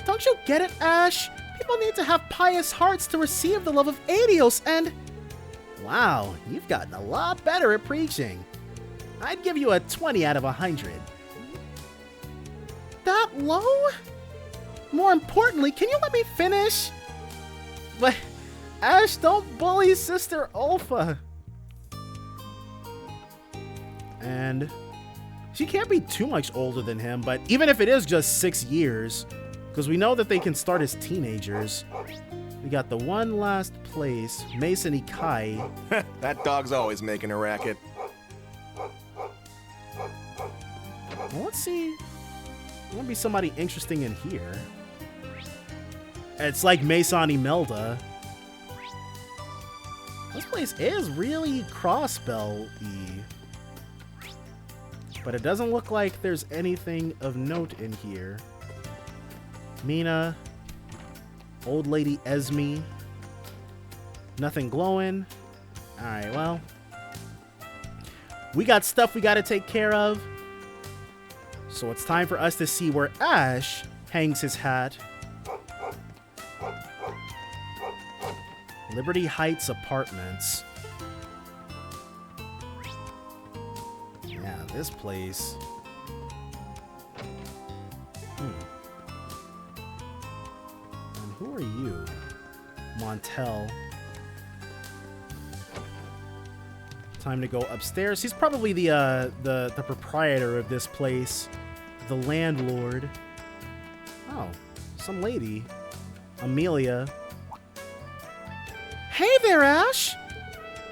Don't you get it, Ash? People need to have pious hearts to receive the love of Adios and... Wow, you've gotten a lot better at preaching. I'd give you a 20 out of 100. That low? More importantly, can you let me finish? But, Ash, don't bully Sister Ulfa. And she can't be too much older than him, but even if it is just 6 years, because we know that they can start as teenagers. We got the one last place, Mason Ikai. That dog's always making a racket. Well, let's see. There might be somebody interesting in here. It's like Mason Imelda. This place is really Crossbell-y. But it doesn't look like there's anything of note in here. Mina. Old Lady Esme. Nothing glowing. Alright, well. We got stuff we gotta take care of. So it's time for us to see where Ash hangs his hat. Liberty Heights Apartments. Yeah, this place. And who are you? Montel. Time to go upstairs. He's probably the proprietor of this place. The landlord. Oh, some lady. Amelia. Hey there, Ash!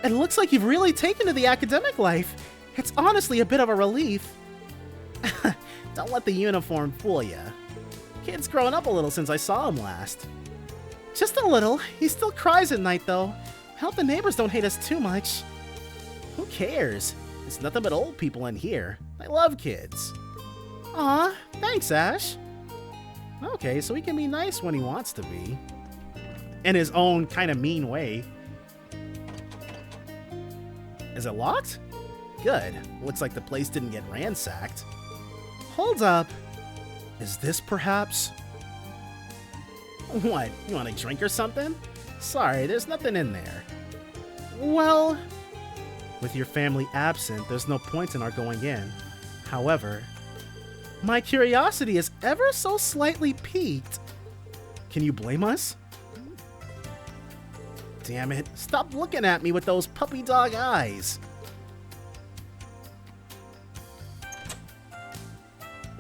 It looks like you've really taken to the academic life. It's honestly a bit of a relief. Don't let the uniform fool ya. Kid's grown up a little since I saw him last. Just a little. He still cries at night, though. I hope the neighbors don't hate us too much. Who cares? It's nothing but old people in here. I love kids. Aw, thanks, Ash. Okay, so he can be nice when he wants to be. In his own kind of mean way. Is it locked? Good. Looks like the place didn't get ransacked. Hold up. Is this perhaps... What, you want a drink or something? Sorry, there's nothing in there. Well, with your family absent, there's no point in our going in. However, my curiosity is ever so slightly piqued. Can you blame us? Damn it, stop looking at me with those puppy dog eyes.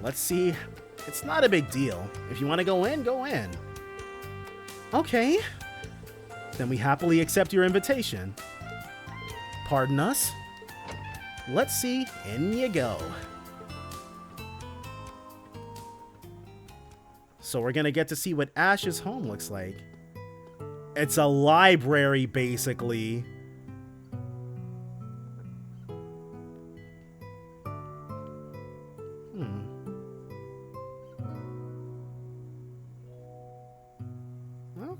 Let's see. It's not a big deal. If you want to go in, go in. Okay. Then we happily accept your invitation. Pardon us? Let's see. In you go. So we're gonna get to see what Ash's home looks like. It's a library, basically.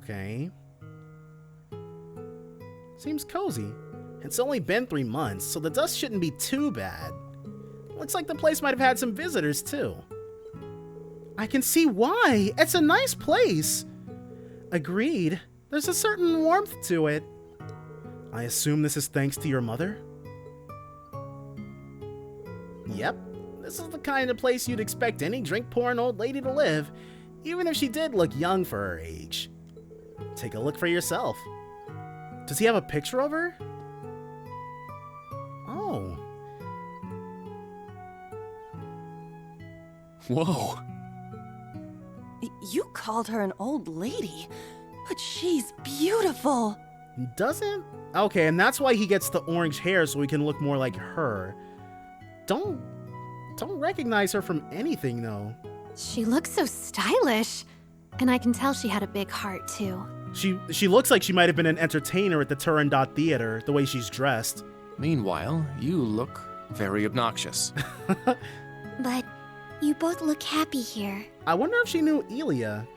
Okay. Seems cozy. It's only been 3 months, so the dust shouldn't be too bad. Looks like the place might have had some visitors, too. I can see why. It's a nice place. Agreed. There's a certain warmth to it. I assume this is thanks to your mother? Yep. This is the kind of place you'd expect any drink-pouring old lady to live, even if she did look young for her age. Take a look for yourself. Does he have a picture of her? Oh. Whoa. You called her an old lady, but she's beautiful. Doesn't? Okay, and that's why he gets the orange hair so he can look more like her. Don't recognize her from anything, though. She looks so stylish. And I can tell she had a big heart, too. She looks like she might have been an entertainer at the Turandot Theater, the way she's dressed. Meanwhile, you look very obnoxious. But you both look happy here. I wonder if she knew Elia.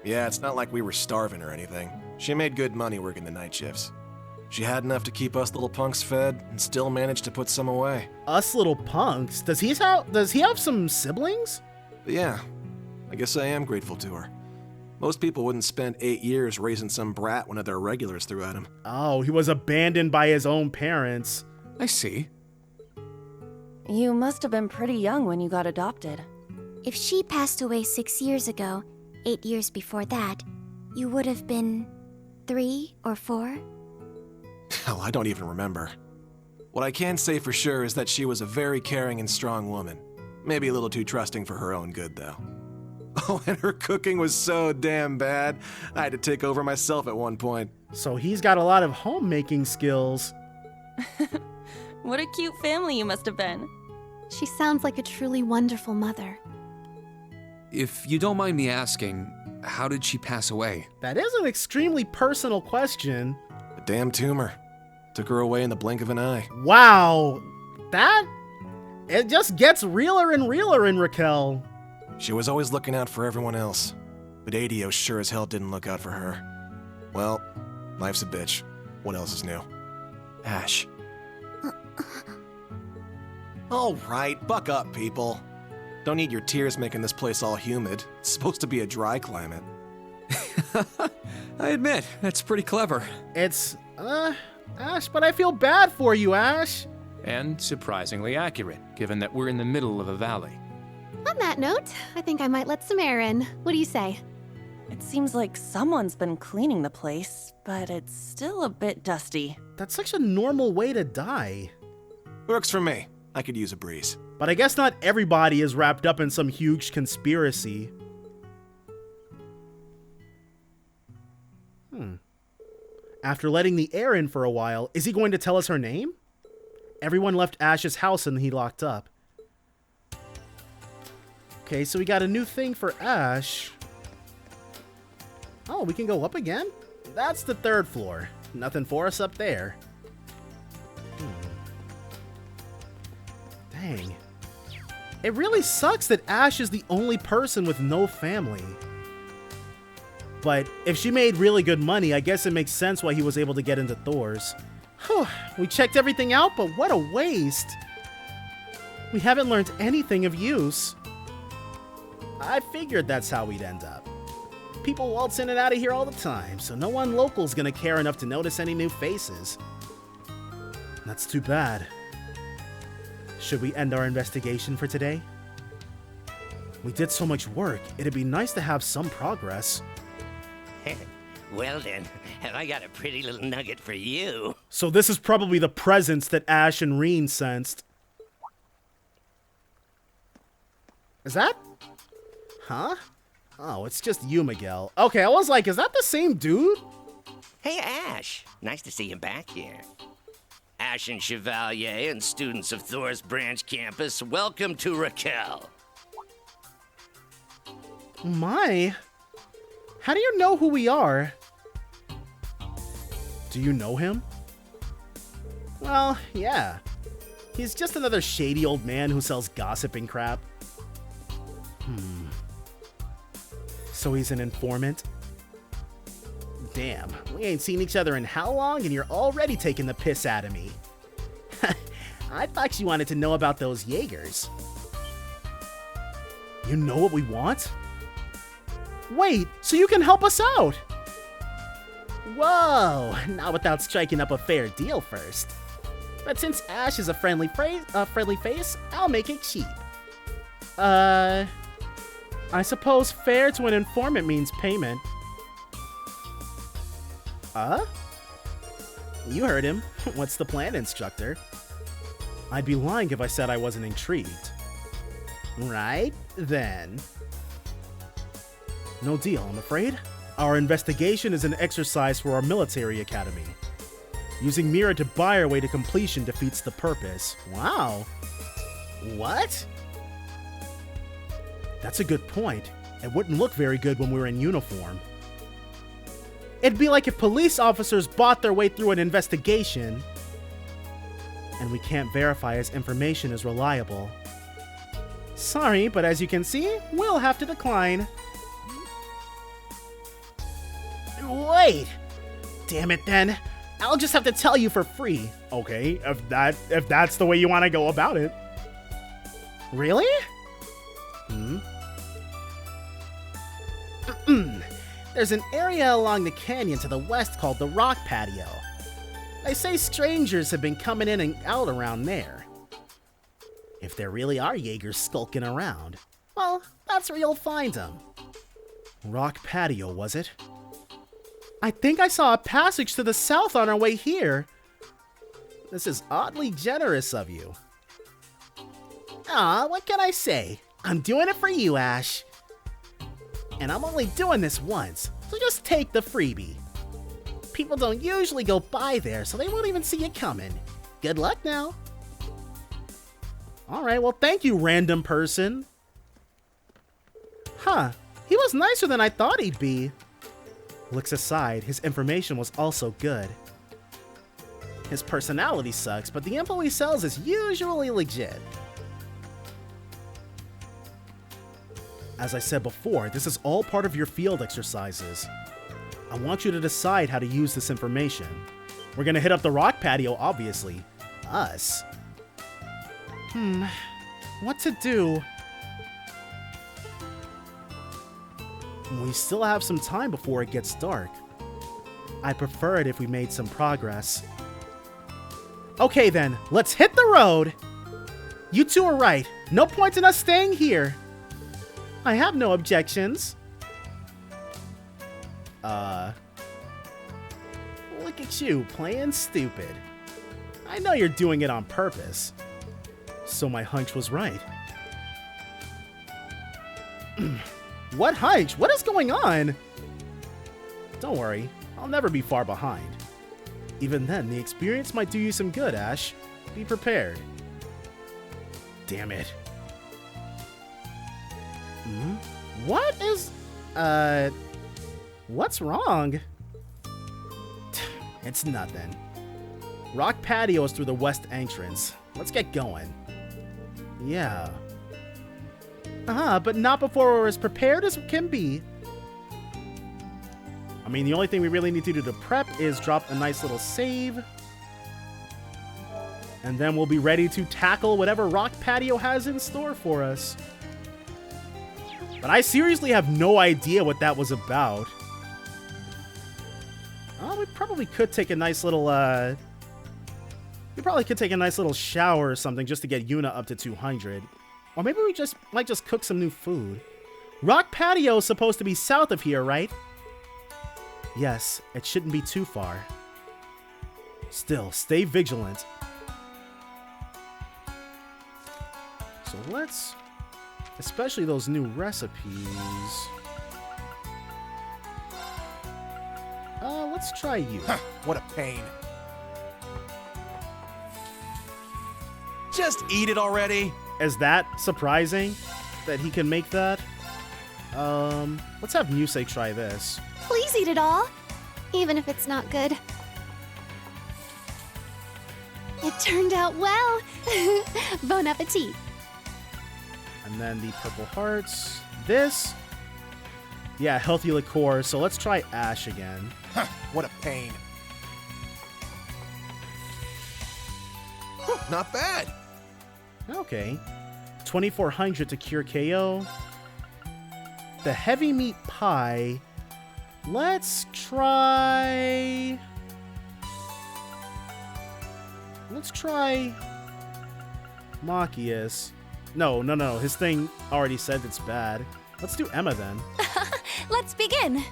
Yeah, it's not like we were starving or anything. She made good money working the night shifts. She had enough to keep us little punks fed and still managed to put some away. Us little punks? Does he have some siblings? But yeah, I guess I am grateful to her. Most people wouldn't spend 8 years raising some brat one of their regulars threw at him. Oh, he was abandoned by his own parents. I see. You must have been pretty young when you got adopted. If she passed away 6 years ago, 8 years before that, you would have been 3 or 4? Hell, I don't even remember. What I can say for sure is that she was a very caring and strong woman. Maybe a little too trusting for her own good, though. Oh, and her cooking was so damn bad, I had to take over myself at one point. So he's got a lot of homemaking skills. What a cute family you must have been. She sounds like a truly wonderful mother. If you don't mind me asking, how did she pass away? That is an extremely personal question. A damn tumor. Took her away in the blink of an eye. Wow. It just gets realer and realer in Raquel. She was always looking out for everyone else, but Adio sure as hell didn't look out for her. Well, life's a bitch. What else is new? Ash. All right, buck up, people. Don't need your tears making this place all humid. It's supposed to be a dry climate. I admit, that's pretty clever. It's, Ash, but I feel bad for you, Ash. And surprisingly accurate, given that we're in the middle of a valley. On that note, I think I might let some air in. What do you say? It seems like someone's been cleaning the place, but it's still a bit dusty. That's such a normal way to die. Works for me. I could use a breeze. But I guess not everybody is wrapped up in some huge conspiracy. After letting the air in for a while, is he going to tell us her name? Everyone left Ash's house and he locked up. Okay, so we got a new thing for Ash. Oh, we can go up again? That's the 3rd floor. Nothing for us up there. Dang. It really sucks that Ash is the only person with no family. But if she made really good money, I guess it makes sense why he was able to get into Thor's. Whew, we checked everything out, but what a waste. We haven't learned anything of use. I figured that's how we'd end up. People waltz in and out of here all the time, so no one local's gonna care enough to notice any new faces. That's too bad. Should we end our investigation for today? We did so much work, it'd be nice to have some progress. Well then, have I got a pretty little nugget for you? So this is probably the presence that Ash and Reen sensed. Is that? Huh? Oh, it's just you, Miguel. Okay, I was like, is that the same dude? Hey, Ash. Nice to see you back here. Ash and Chevalier and students of Thor's Branch campus, welcome to Raquel. My. How do you know who we are? Do you know him? Well, yeah. He's just another shady old man who sells gossip and crap. So he's an informant? Damn, we ain't seen each other in how long and you're already taking the piss out of me. I thought you wanted to know about those Jaegers. You know what we want? Wait, so you can help us out? Whoa, not without striking up a fair deal first. But since Ash is a friendly face, I'll make it cheap. I suppose fair to an informant means payment. You heard him. What's the plan, instructor? I'd be lying if I said I wasn't intrigued. Right then. No deal, I'm afraid. Our investigation is an exercise for our military academy. Using Mira to buy our way to completion defeats the purpose. Wow. What? That's a good point. It wouldn't look very good when we were in uniform. It'd be like if police officers bought their way through an investigation, and we can't verify his information is reliable. Sorry, but as you can see, we'll have to decline. Wait! Damn it then. I'll just have to tell you for free. Okay, if that's the way you want to go about it. Really? There's an area along the canyon to the west called the Rock Patio. They say strangers have been coming in and out around there. If there really are Jaegers skulking around, well, that's where you'll find them. Rock Patio, was it? I think I saw a passage to the south on our way here. This is oddly generous of you. What can I say? I'm doing it for you, Ash. And I'm only doing this once, so just take the freebie. People don't usually go by there, so they won't even see you coming. Good luck now. Alright, well thank you, random person. Huh, he was nicer than I thought he'd be. Looks aside, his information was also good. His personality sucks, but the info he sells is usually legit. As I said before, this is all part of your field exercises. I want you to decide how to use this information. We're gonna hit up the rock patio, obviously. Us. What to do? We still have some time before it gets dark. I'd prefer it if we made some progress. Okay then, let's hit the road! You two are right. No point in us staying here. I have no objections. Look at you, playing stupid. I know you're doing it on purpose. So my hunch was right. What hunch? What is going on? Don't worry, I'll never be far behind. Even then, the experience might do you some good, Ash. Be prepared. Damn it. What is... What's wrong? It's nothing. Rock Patio is through the west entrance. Let's get going. Yeah. But not before we're as prepared as can be. I mean, the only thing we really need to do to prep is drop a nice little save. And then we'll be ready to tackle whatever Rock Patio has in store for us. But I seriously have no idea what that was about. Oh, we probably could take a nice little, we probably could take a nice little shower or something just to get Yuna up to 200. Or maybe we might just cook some new food. Rock Patio is supposed to be south of here, right? Yes, it shouldn't be too far. Still, stay vigilant. So let's... especially those new recipes. Let's try you. What a pain. Just eat it already. Is that surprising that he can make that? Let's have Musei try this. Please eat it all, even if it's not good. It turned out well. Bon appetit. And then the purple hearts. This. Yeah, healthy liqueur. So let's try Ash again. What a pain. Not bad. Okay. 2400 to cure KO. The heavy meat pie. Let's try... let's try... Machias. No. His thing already said it's bad. Let's do Emma then. Let's begin.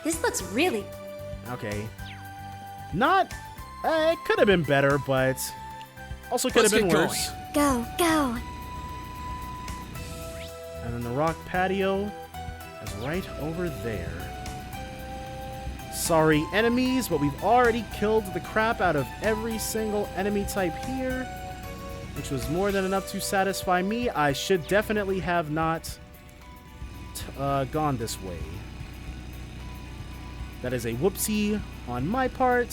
This looks really... Okay. Not... it could have been better, but... also could have been worse. Go, go. And then the rock patio is right over there. Sorry, enemies, but we've already killed the crap out of every single enemy type here, which was more than enough to satisfy me. I should definitely have not gone this way. That is a whoopsie on my part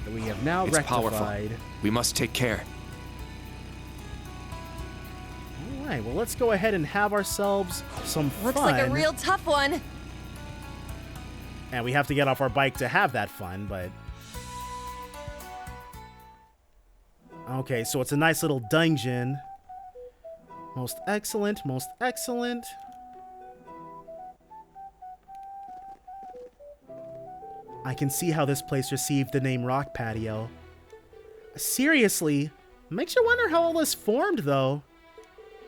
that we have now rectified. Powerful. We must take care. Alright, well, let's go ahead and have ourselves some fun. Looks like a real tough one. And we have to get off our bike to have that fun, but... okay, so it's a nice little dungeon. Most excellent, most excellent. I can see how this place received the name Rock Patio. Seriously, makes you wonder how all this formed, though.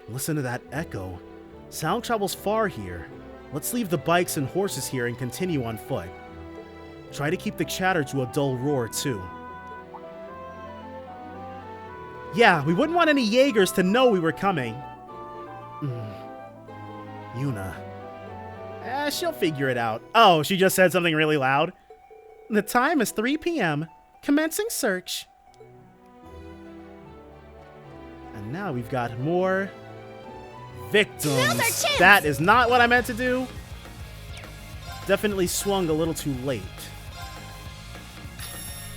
Listen to that echo. Sound travels far here. Let's leave the bikes and horses here and continue on foot. Try to keep the chatter to a dull roar, too. Yeah, we wouldn't want any Jaegers to know we were coming. Yuna. She'll figure it out. Oh, she just said something really loud. The time is 3 p.m. Commencing search. And now we've got more victims. That is not what I meant to do. Definitely swung a little too late.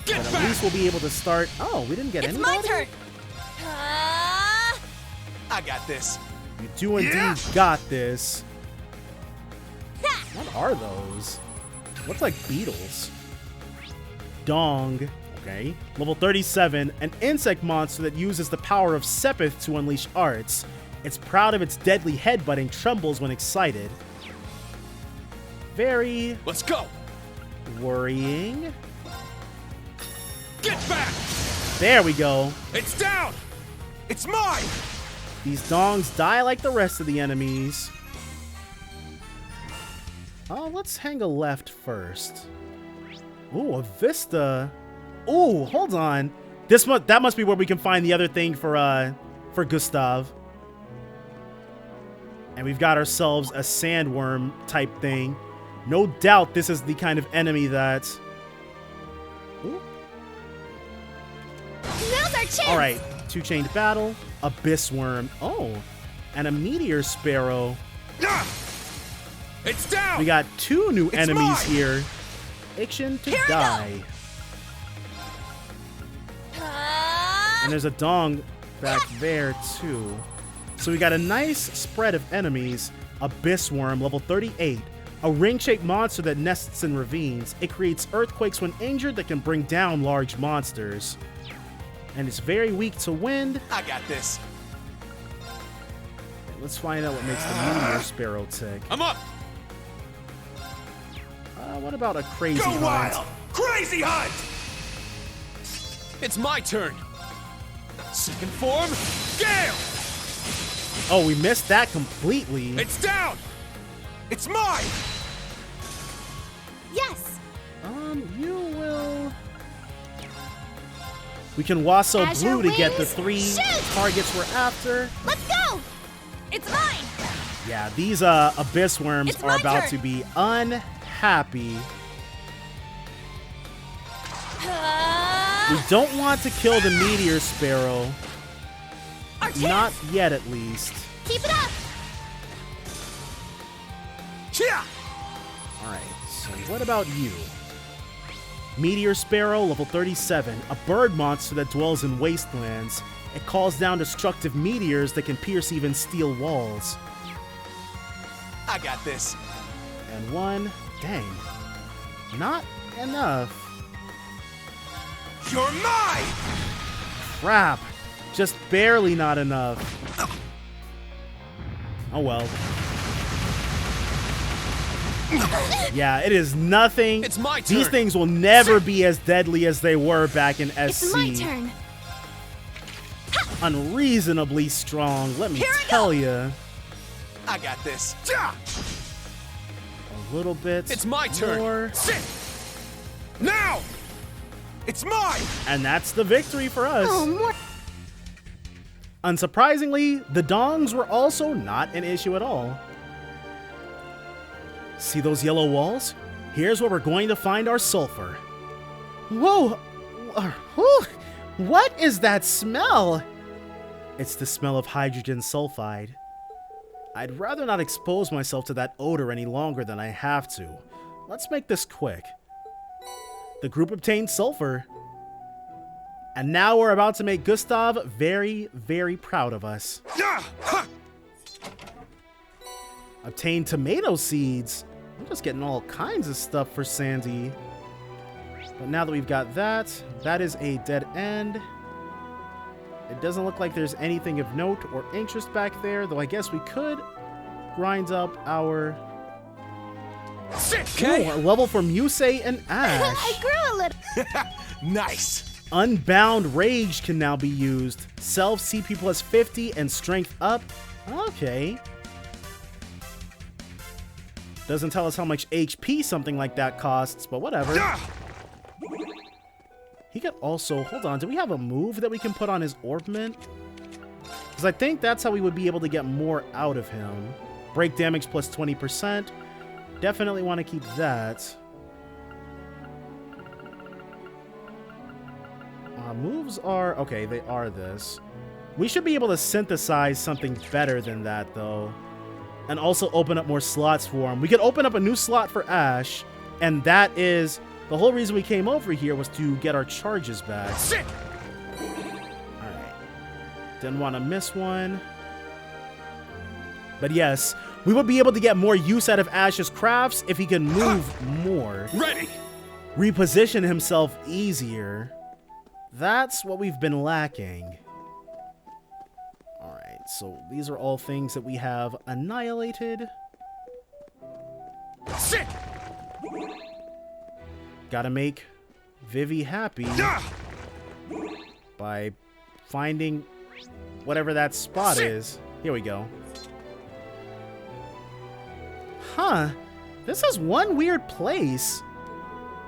But at least we'll be able to start. Oh, we didn't get any. It's my turn. I got this. You do indeed got this. What are those? Looks like beetles. Dong. Okay. Level 37, an insect monster that uses the power of Sepith to unleash arts. It's proud of its deadly headbutt and trembles when excited. Very... let's go! worrying. Get back! There we go. It's down! It's mine! These dongs die like the rest of the enemies. Oh, let's hang a left first. Ooh, a vista. Ooh, hold on. That must be where we can find the other thing for Gustav. And we've got ourselves a sandworm type thing. No doubt this is the kind of enemy that... ooh. Now's our chance! Alright, two-chained battle, abyss worm. Oh, and a meteor sparrow. It's down! We got two new enemies mine! here. Iction to die. And there's a dong back there too. So we got a nice spread of enemies. Abyss worm, level 38. A ring-shaped monster that nests in ravines. It creates earthquakes when injured that can bring down large monsters. And it's very weak to wind. I got this. Let's find out what makes the meteor sparrow tick. I'm up! What about a crazy Go hunt? wild! Crazy hunt! It's my turn! Second form, Gale! Oh, we missed that completely. It's down! It's mine! Yes! You will... We can Wasso Azure Blue to get the wings, 3 shoot! targets we're after. Let's go! It's mine! Yeah, these Abyss Worms It's are my about turn. to be unhappy. We don't want to kill the Meteor Sparrow. Our chance. Not yet, at least. Keep it up! Yeah! Alright, so what about you? Meteor Sparrow, level 37, a bird monster that dwells in wastelands. It calls down destructive meteors that can pierce even steel walls. I got this. And one, dang, not enough. You're mine! Crap, just barely not enough. Oh well. Yeah, it is nothing. It's my turn. These things will never be as deadly as they were back in SC. It's my turn. Unreasonably strong, let me Here I tell you. I got this. A little bit It's my turn. more. Sit! Now! It's mine! And that's the victory for us. Oh, more. Unsurprisingly, the dongs were also not an issue at all. See those yellow walls? Here's where we're going to find our sulfur. Whoa! Whew. What is that smell? It's the smell of hydrogen sulfide. I'd rather not expose myself to that odor any longer than I have to. Let's make this quick. The group obtained sulfur. And now we're about to make Gustav very, very proud of us. Obtained tomato seeds. I'm just getting all kinds of stuff for Sandy. But now that we've got that, that is a dead end. It doesn't look like there's anything of note or interest back there, though I guess we could grind up our... Okay. Ooh, a level for Musei and Ash. I grew a little. Nice! Unbound Rage can now be used. Self CP plus 50 and strength up. Okay. Doesn't tell us how much HP something like that costs, but whatever. He could also... Hold on, do we have a move that we can put on his Orbment? Because I think that's how we would be able to get more out of him. Break damage plus 20%. Definitely want to keep that. Moves are... Okay, they are this. We should be able to synthesize something better than that, though. And also open up more slots for him. We could open up a new slot for Ash, and that is... The whole reason we came over here was to get our charges back. Sit! Alright. Didn't want to miss one. But yes, we would be able to get more use out of Ash's crafts if he can move more. Ready! Reposition himself easier. That's what we've been lacking. Alright, so these are all things that we have annihilated. Sit! Gotta make Vivi happy by finding whatever that spot is. Here we go. Huh. This is one weird place.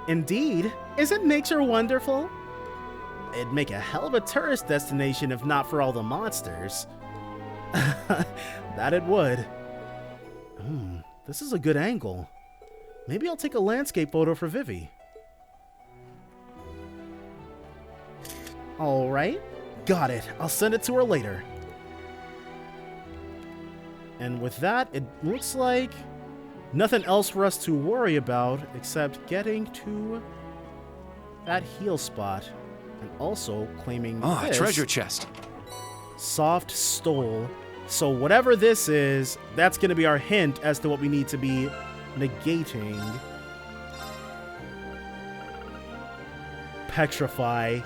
Indeed. Isn't nature wonderful? It'd make a hell of a tourist destination if not for all the monsters. That it would. This is a good angle. Maybe I'll take a landscape photo for Vivi. Alright. Got it. I'll send it to her later. And with that, it looks like nothing else for us to worry about except getting to that heal spot. And also claiming this. Treasure chest. Soft stole. So whatever this is, that's going to be our hint as to what we need to be negating. Petrify.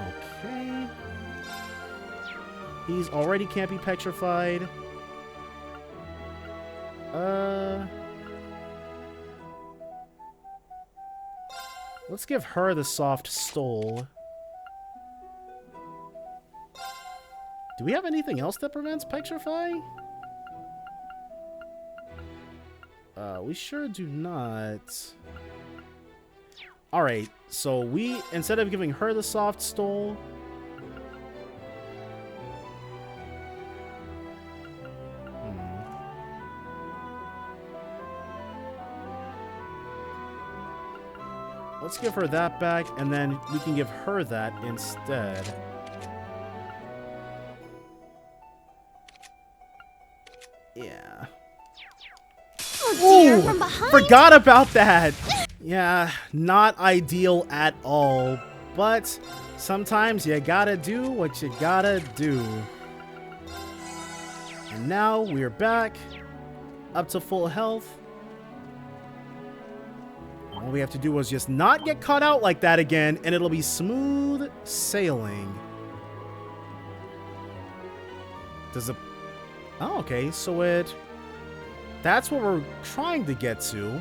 Okay. He's already can't be petrified. Let's give her the soft stole. Do we have anything else that prevents petrify? We sure do not. Alright, so we, instead of giving her the soft stole, let's give her that back, and then we can give her that instead. Yeah. Oh dear, Ooh, from behind. forgot about that. Yeah, not ideal at all, but sometimes you gotta do what you gotta do. And now we're back, up to full health. All we have to do is just not get caught out like that again, and it'll be smooth sailing. Does it... Oh, okay, so it... That's what we're trying to get to.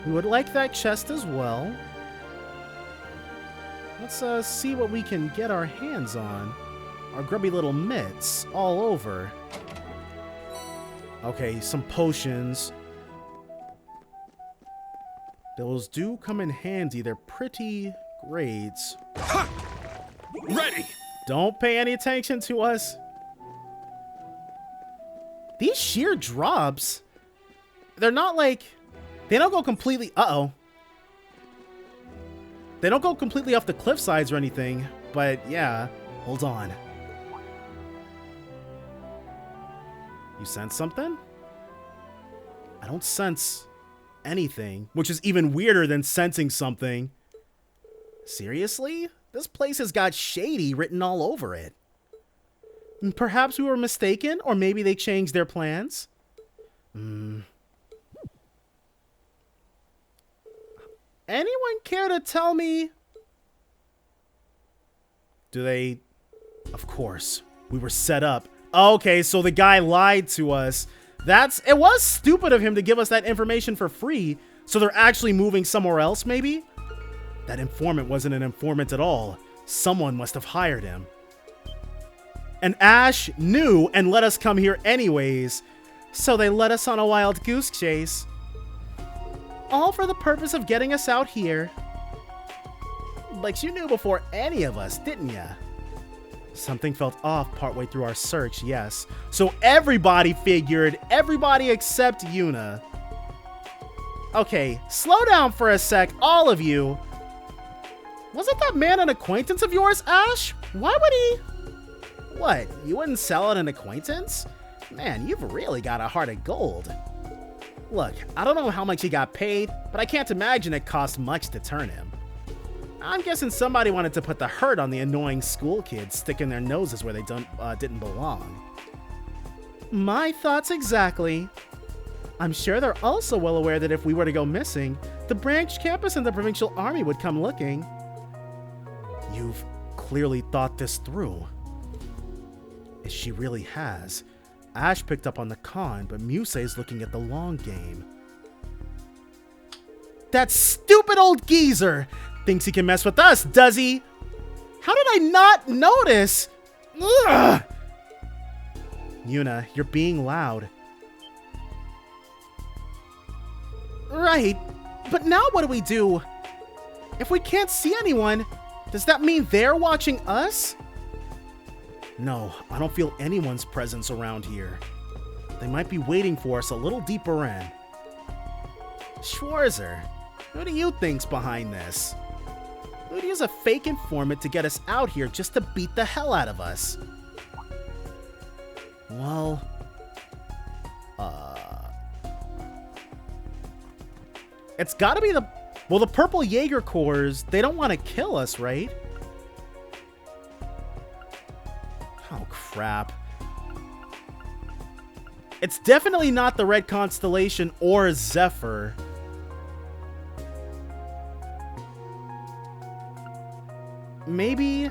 We would like that chest as well. Let's see what we can get our hands on. Our grubby little mitts all over. Okay, some potions. Those do come in handy. They're pretty great. Ha! Ready! Don't pay any attention to us. These sheer drops, they're not like... They don't go completely... Uh-oh. They don't go completely off the cliff sides or anything, but yeah, hold on. You sense something? I don't sense anything, which is even weirder than sensing something. Seriously? This place has got shady written all over it. Perhaps we were mistaken, or maybe they changed their plans. Anyone care to tell me? Do they... Of course. We were set up. Okay, so the guy lied to us. It was stupid of him to give us that information for free, so they're actually moving somewhere else, maybe? That informant wasn't an informant at all. Someone must have hired him. And Ash knew and let us come here anyways, so they led us on a wild goose chase. All for the purpose of getting us out here. But you knew before any of us, didn't ya? Something felt off partway through our search, yes. So everybody figured, everybody except Yuna. Okay, slow down for a sec, all of you. Wasn't that man an acquaintance of yours, Ash? Why would he... What, you wouldn't sell it an acquaintance? Man, you've really got a heart of gold. Look, I don't know how much he got paid, but I can't imagine it cost much to turn him. I'm guessing somebody wanted to put the hurt on the annoying school kids sticking their noses where they didn't belong. My thoughts exactly. I'm sure they're also well aware that if we were to go missing, the branch campus and the provincial army would come looking. You've clearly thought this through. She really has. Ash picked up on the con, but Musei's looking at the long game. That stupid old geezer thinks he can mess with us, does he? How did I not notice? Ugh! Yuna, you're being loud. Right, but now what do we do? If we can't see anyone, does that mean they're watching us? No, I don't feel anyone's presence around here. They might be waiting for us a little deeper in. Schwarzer, who do you think's behind this? Who'd use a fake informant to get us out here just to beat the hell out of us? Well, it's gotta be the Purple Jaeger Corps, they don't want to kill us, right? Oh, crap. It's definitely not the Red Constellation or Zephyr. Maybe?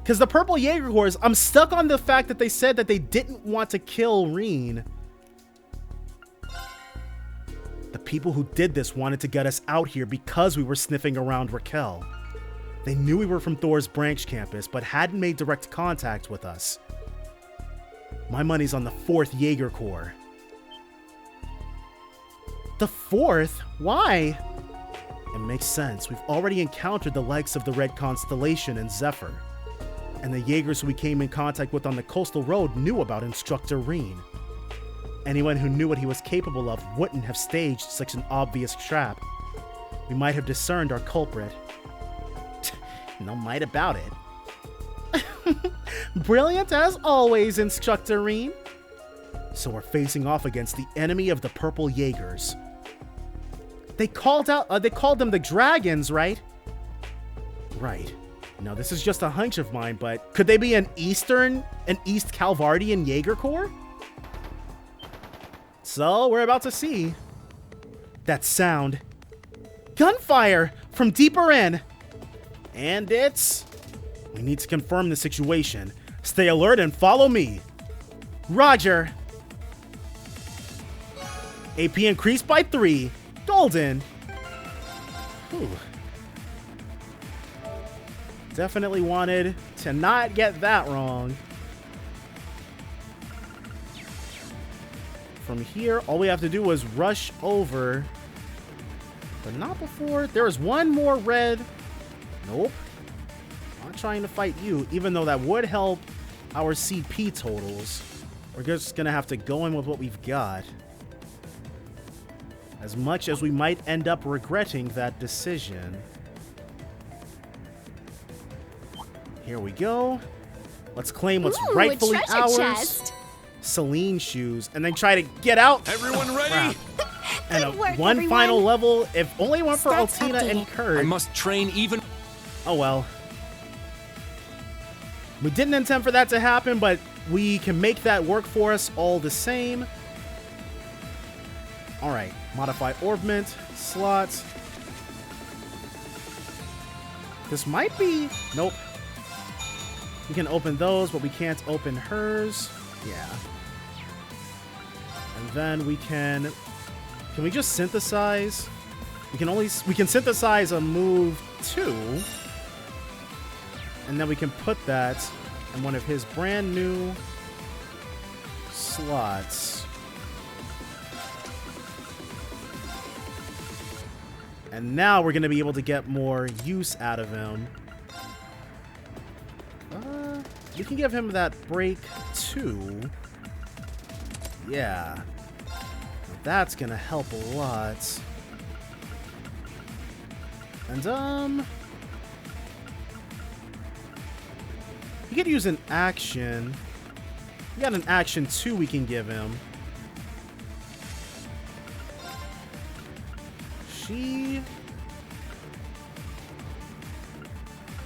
Because the Purple Jaeger Corps, I'm stuck on the fact that they said that they didn't want to kill Reen. The people who did this wanted to get us out here because we were sniffing around Raquel. They knew we were from Thor's branch campus, but hadn't made direct contact with us. My money's on the 4th Jaeger Corps. The 4th? Why? It makes sense. We've already encountered the likes of the Red Constellation and Zephyr. And the Jaegers who we came in contact with on the coastal road knew about Instructor Reen. Anyone who knew what he was capable of wouldn't have staged such an obvious trap. We might have discerned our culprit. No might about it. Brilliant as always, Instructor Reen. So we're facing off against the enemy of the Purple Jaegers. They called them the Dragons, right? Right. Now, this is just a hunch of mine, but could they be an East Calvardian Jaeger Corps? So, we're about to see. That sound. Gunfire from deeper in. And it's... We need to confirm the situation. Stay alert and follow me. Roger. AP increased by 3. Golden. Whew. Definitely wanted to not get that wrong. From here, all we have to do is rush over. But not before. There is one more red. Nope. Not trying to fight you, even though that would help our CP totals. We're just gonna have to go in with what we've got. As much as we might end up regretting that decision. Here we go. Let's claim what's rightfully ours. Chest. Celine shoes, and then try to get out. Everyone ready? And work, one everyone. final level, if only one for Stats Altina and updated. Kurt. I must train even. Oh well. We didn't intend for that to happen, but we can make that work for us all the same. Alright, modify orbment, slots. This might be... Nope. We can open those, but we can't open hers. Yeah. And then we can... Can we just synthesize? We can synthesize a move 2. And then we can put that in one of his brand new slots. And now we're going to be able to get more use out of him. We can give him that break 2. Yeah. That's going to help a lot. And, we could use an action. We got an action 2 we can give him.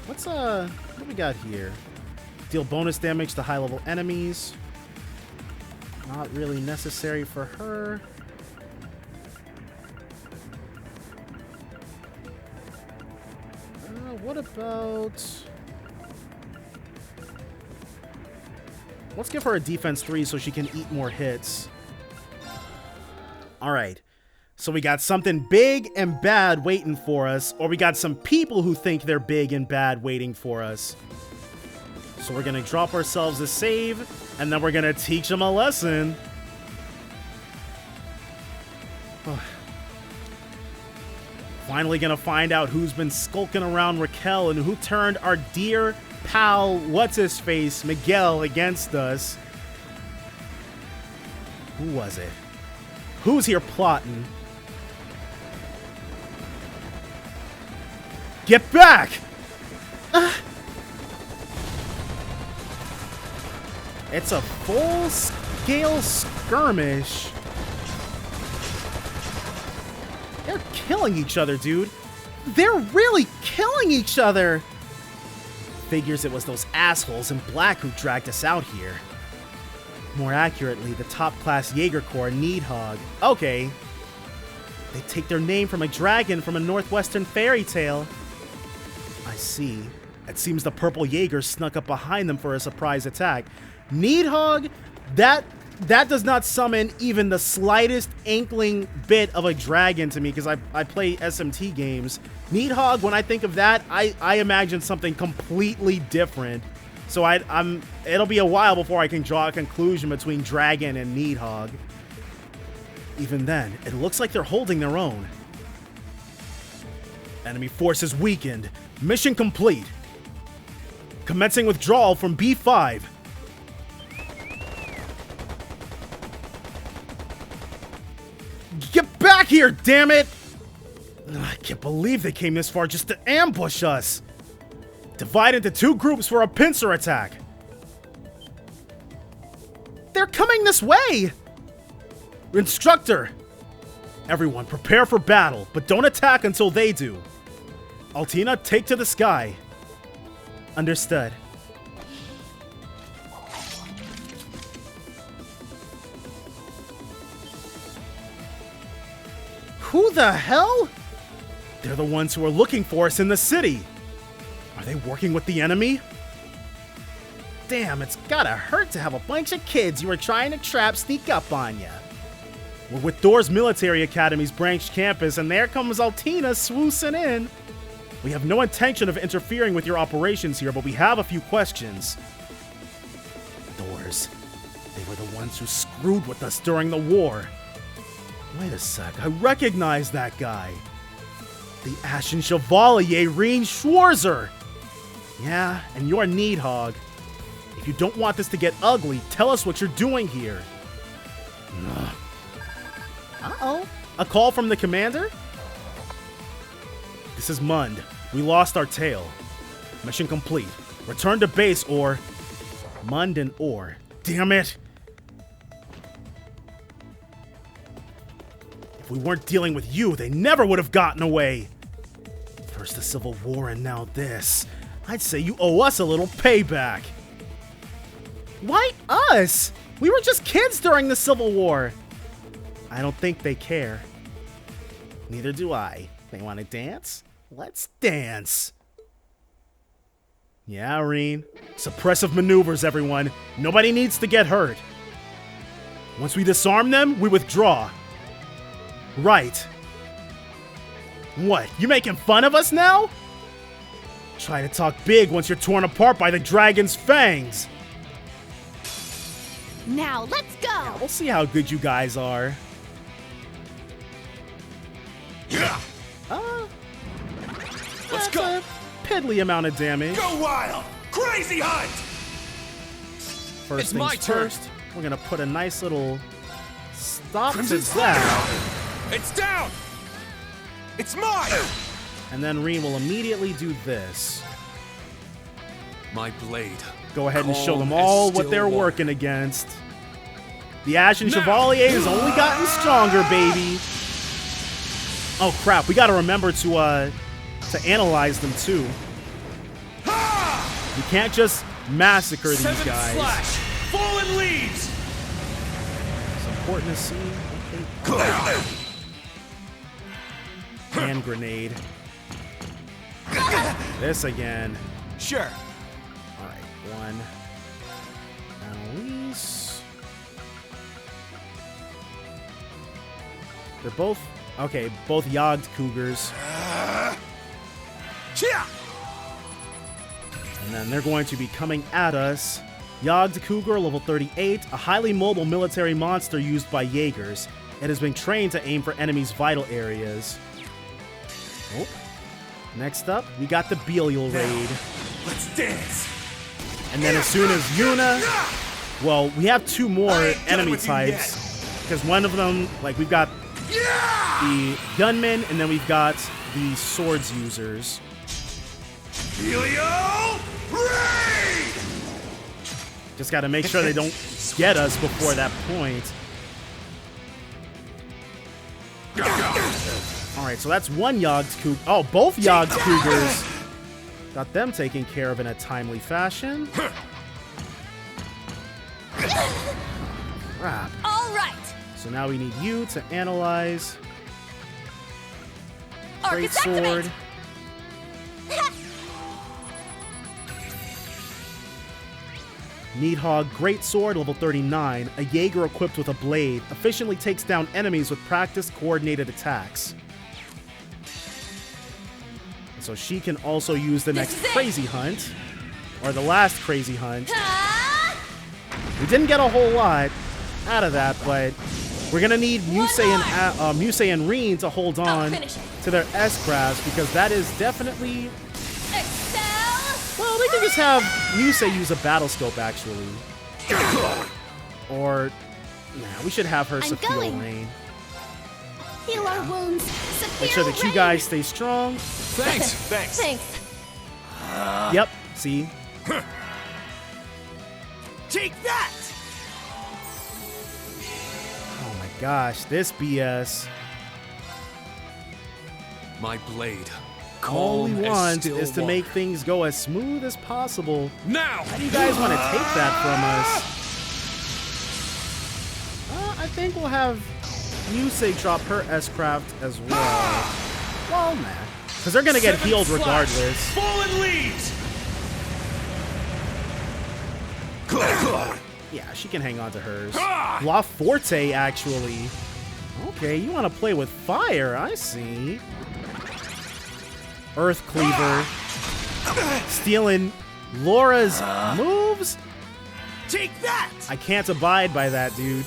What do we got here? Deal bonus damage to high-level enemies. Not really necessary for her. What about... Let's give her a defense 3 so she can eat more hits. Alright. So we got something big and bad waiting for us, or we got some people who think they're big and bad waiting for us. So we're going to drop ourselves a save, and then we're going to teach them a lesson. Finally going to find out who's been skulking around Raquel and who turned our dear pal, what's-his-face, Miguel, against us. Who was it? Who's here plotting? Get back! It's a full-scale skirmish. They're killing each other, dude. They're really killing each other. Figures it was those assholes in black who dragged us out here. More accurately, the top-class Jaeger Corps Needhog. Okay. They take their name from a dragon from a northwestern fairy tale. I see. It seems the purple Jaeger snuck up behind them for a surprise attack. Needhog, that does not summon even the slightest inkling bit of a dragon to me, because I play SMT games. Needhog, when I think of that, I imagine something completely different. So it'll be a while before I can draw a conclusion between dragon and Needhog. Even then, it looks like they're holding their own. Enemy forces weakened. Mission complete. Commencing withdrawal from B5. Get back here, damn it! I can't believe they came this far just to ambush us. Divide into 2 groups for a pincer attack. They're coming this way! Instructor! Everyone, prepare for battle, but don't attack until they do. Altina, take to the sky. Understood. Who the hell? They're the ones who are looking for us in the city. Are they working with the enemy? Damn, it's gotta hurt to have a bunch of kids you were trying to trap sneak up on ya. We're with Door's Military Academy's branch campus, and there comes Altina swoosing in. We have no intention of interfering with your operations here, but we have a few questions. Doors. They were the ones who screwed with us during the war. Wait a sec, I recognize that guy. The Ashen Chevalier, Reen Schwarzer. Yeah, and you're Needhog. If you don't want this to get ugly, tell us what you're doing here. Uh-oh. A call from the commander? This is Mund. We lost our tail. Mission complete. Return to base or... Mund and Or. Damn it! If we weren't dealing with you, they never would have gotten away. First the Civil War and now this. I'd say you owe us a little payback. Why us? We were just kids during the Civil War. I don't think they care. Neither do I. They want to dance? Let's dance. Yeah, Reen. Suppressive maneuvers, everyone. Nobody needs to get hurt. Once we disarm them, we withdraw. Right. What? You making fun of us now? Try to talk big once you're torn apart by the dragon's fangs. Now, let's go! We'll see how good you guys are. Yeah. Let's go. A piddly amount of damage. Go wild! Crazy hunt! First It's things my turn. first, we're gonna put a nice little stop Crimson to that. It's down! It's mine! And then Reen will immediately do this. My blade. Go ahead and show Calm them as all what still they're water. working against. The Ashen Chevalier has only gotten stronger, baby. Oh crap, we gotta remember to analyze them too. You can't just massacre these Seventh guys. slash! Fallen leaves! It's important to see what they... Hand grenade. This again. Sure. Alright, one. Annalise. They're both... Okay, both Yogged Cougars. Chia! And then they're going to be coming at us. Yogged Cougar, level 38, a highly mobile military monster used by Jaegers. It has been trained to aim for enemies' vital areas. Oh. Next up, we got the Belial Raid. Let's dance! And then as soon as Yuna... Well, we have 2 more I ain't done enemy with you types. Because one of them, like, we've got the gunmen, and then we've got the swords users. Helio Raid! Just gotta make sure they don't get us before that point. Alright, so that's one Yogged Cougar. Oh, both Yogged Cougars. Got them taken care of in a timely fashion. Crap. All right. So now we need you to analyze. Great Arcus activate. sword. Needhog, great sword, level 39. A Jaeger equipped with a blade efficiently takes down enemies with practiced coordinated attacks. So she can also use the next crazy hunt, or the last crazy hunt. We didn't get a whole lot out of that, but we're gonna need Musei and Reen to hold on to their S-crafts, because that is definitely. Well, they can just have Musei use a battle scope, actually. Or, we should have her Sapphire Rain. Heal our wounds. Make sure that you guys stay strong. Thanks. Thanks. Yep, see? Take that! Oh my gosh, this BS. My blade. All we Calm as want still is to water. make things go as smooth as possible. Now! How do you guys want to take that from us? I think we'll have Musei drop her S-Craft as well. Well, nah. Because they're going to get healed regardless. Fallen leaves! Yeah, she can hang on to hers. La Forte, actually. Okay, you want to play with fire, I see. Earth Cleaver. Stealing Laura's moves? Take that! I can't abide by that, dude.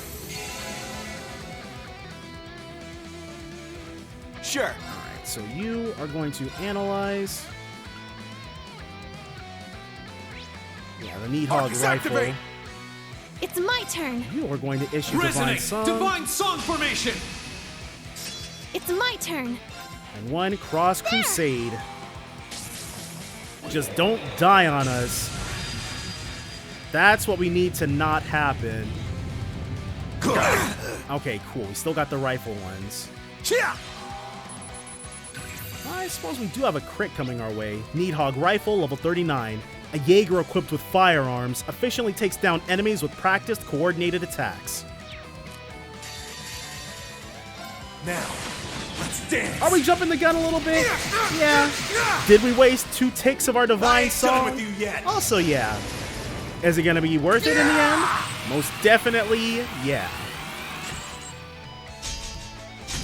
Sure. Alright, so you are going to analyze. Yeah, the Needhog Arcus rifle. activate. It's my turn. You are going to issue Divine Resonate! Song. Divine Song Formation! It's my turn. And one Cross Crusade. Just don't die on us. That's what we need to not happen. Okay, cool. We still got the rifle ones. Chia! I suppose we do have a crit coming our way. Needhog rifle, level 39. A Jaeger equipped with firearms efficiently takes down enemies with practiced coordinated attacks. Now, let's dance! Are we jumping the gun a little bit? Yeah. Did we waste 2 ticks of our I Divine ain't done Song? with you yet! Also, yeah. Is it going to be worth it in the end? Most definitely, yeah.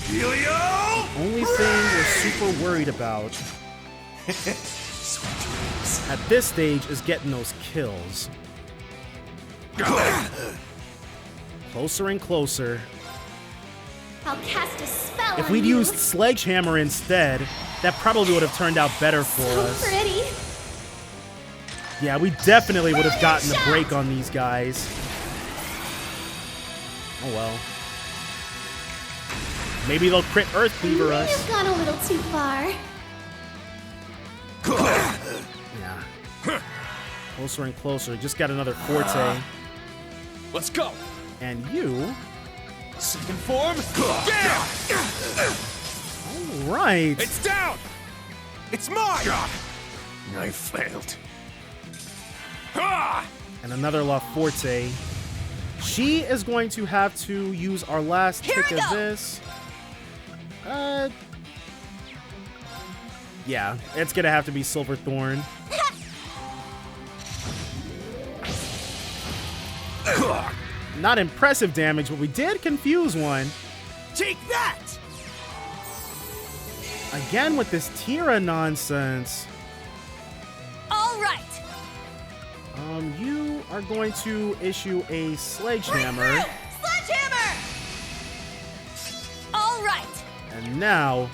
Helio! Only thing we're super worried about at this stage is getting those kills. Closer and closer. I'll cast a spell If on we'd you. used Sledgehammer instead, that probably would have turned out better for So us. pretty. Yeah, we definitely would have gotten a break on these guys. Oh well. Maybe they'll crit Earth Cleaver May us. have gone a little too far. Yeah. Closer and closer. Just got another Forte. Let's go! And you. Second form! Yeah! All right. It's down! It's mine! I failed. Ah! And another La Forte. She is going to have to use our last Here tick we of go. this. Yeah, it's gonna have to be Silverthorn. Not impressive damage, but we did confuse one. Take that! Again with this Tira nonsense. All right. You are going to issue a Sledgehammer. Sledgehammer. All right. And now,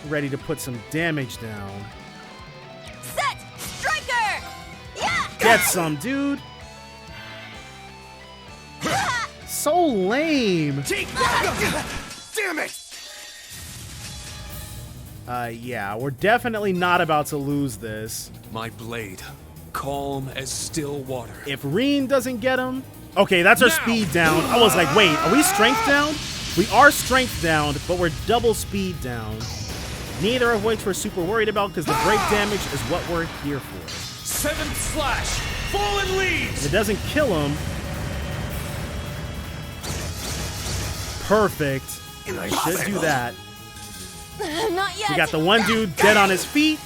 ready to put some damage down. Set. Striker. Yeah. Get some, dude. So lame. Take that! Damn it! Yeah, we're definitely not about to lose this. My blade. Calm as still water. If Reen doesn't get him... Okay, that's our Now. speed down. I was like, wait, are we strength down? We are strength down, but we're double speed down. Neither of which we're super worried about because the break damage is what we're here for. Seventh slash! Fallen If leaves! it doesn't kill him, Perfect. I should do that. Not yet. We got the one dude dead on his feet,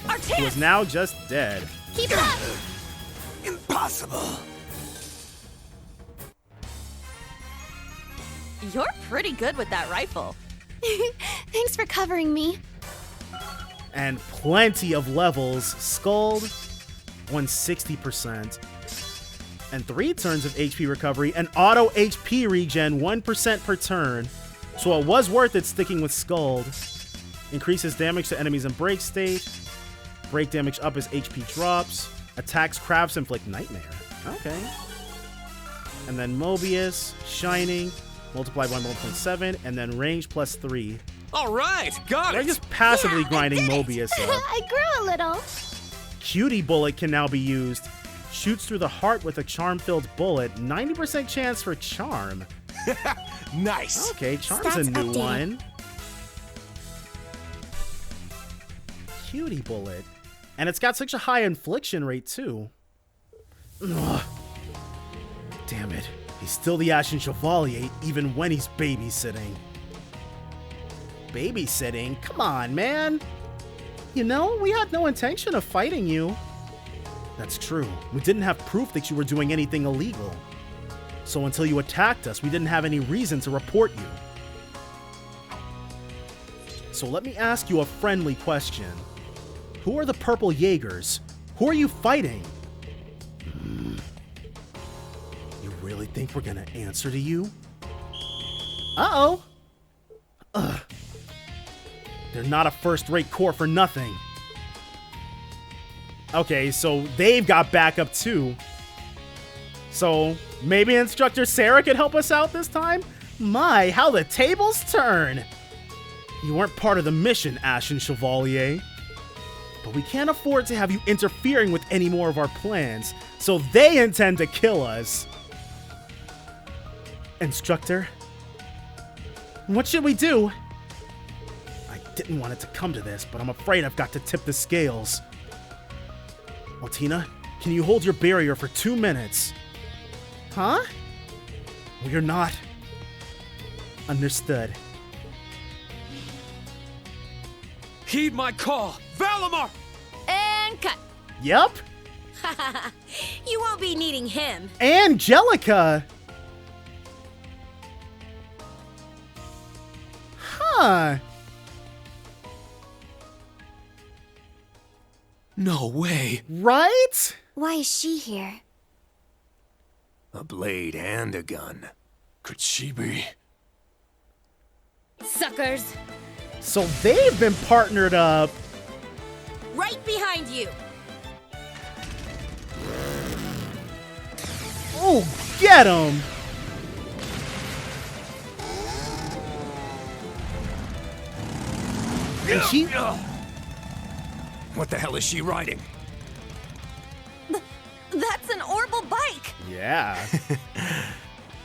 Our who is chance. now just dead. Keep it up! Impossible. You're pretty good with that rifle. Thanks for covering me. And plenty of levels. Scald, 160%. And 3 turns of HP recovery. And auto HP regen, 1% per turn. So it was worth it sticking with Scald. Increases damage to enemies in break state. Break damage up as HP drops. Attacks crafts inflict nightmare. Okay. And then Mobius, Shining, multiplied by 1.7, and then range plus 3. All right, got We're it. just passively grinding Mobius up. I grew a little. Cutie Bullet can now be used. Shoots through the heart with a charm-filled bullet. 90% chance for charm. Nice. Okay, charm's Stats a new updated. one. Cutie Bullet. And it's got such a high infliction rate, too. Ugh. Damn it. He's still the Ashen Chevalier, even when he's babysitting. Babysitting? Come on, man. You know, we had no intention of fighting you. That's true. We didn't have proof that you were doing anything illegal. So until you attacked us, we didn't have any reason to report you. So let me ask you a friendly question. Who are the Purple Jaegers? Who are you fighting? You really think we're gonna answer to you? Uh-oh. Ugh. They're not a first-rate corps for nothing. Okay, so they've got backup too. So maybe Instructor Sarah could help us out this time? My, how the tables turn! You weren't part of the mission, Ashen Chevalier. But we can't afford to have you interfering with any more of our plans, so they intend to kill us. Instructor, what should we do? I didn't want it to come to this, but I'm afraid I've got to tip the scales. Altina, can you hold your barrier for 2 minutes? Huh? We're not. Understood. Heed my call, Valimar. And cut. Yep. You won't be needing him. Angelica. Huh. No way. Right? Why is she here? A blade and a gun. Could she be? Suckers. So they've been partnered up. Right behind you. Oh, get him! And she... What the hell is she riding? That's an Orbital bike. Yeah,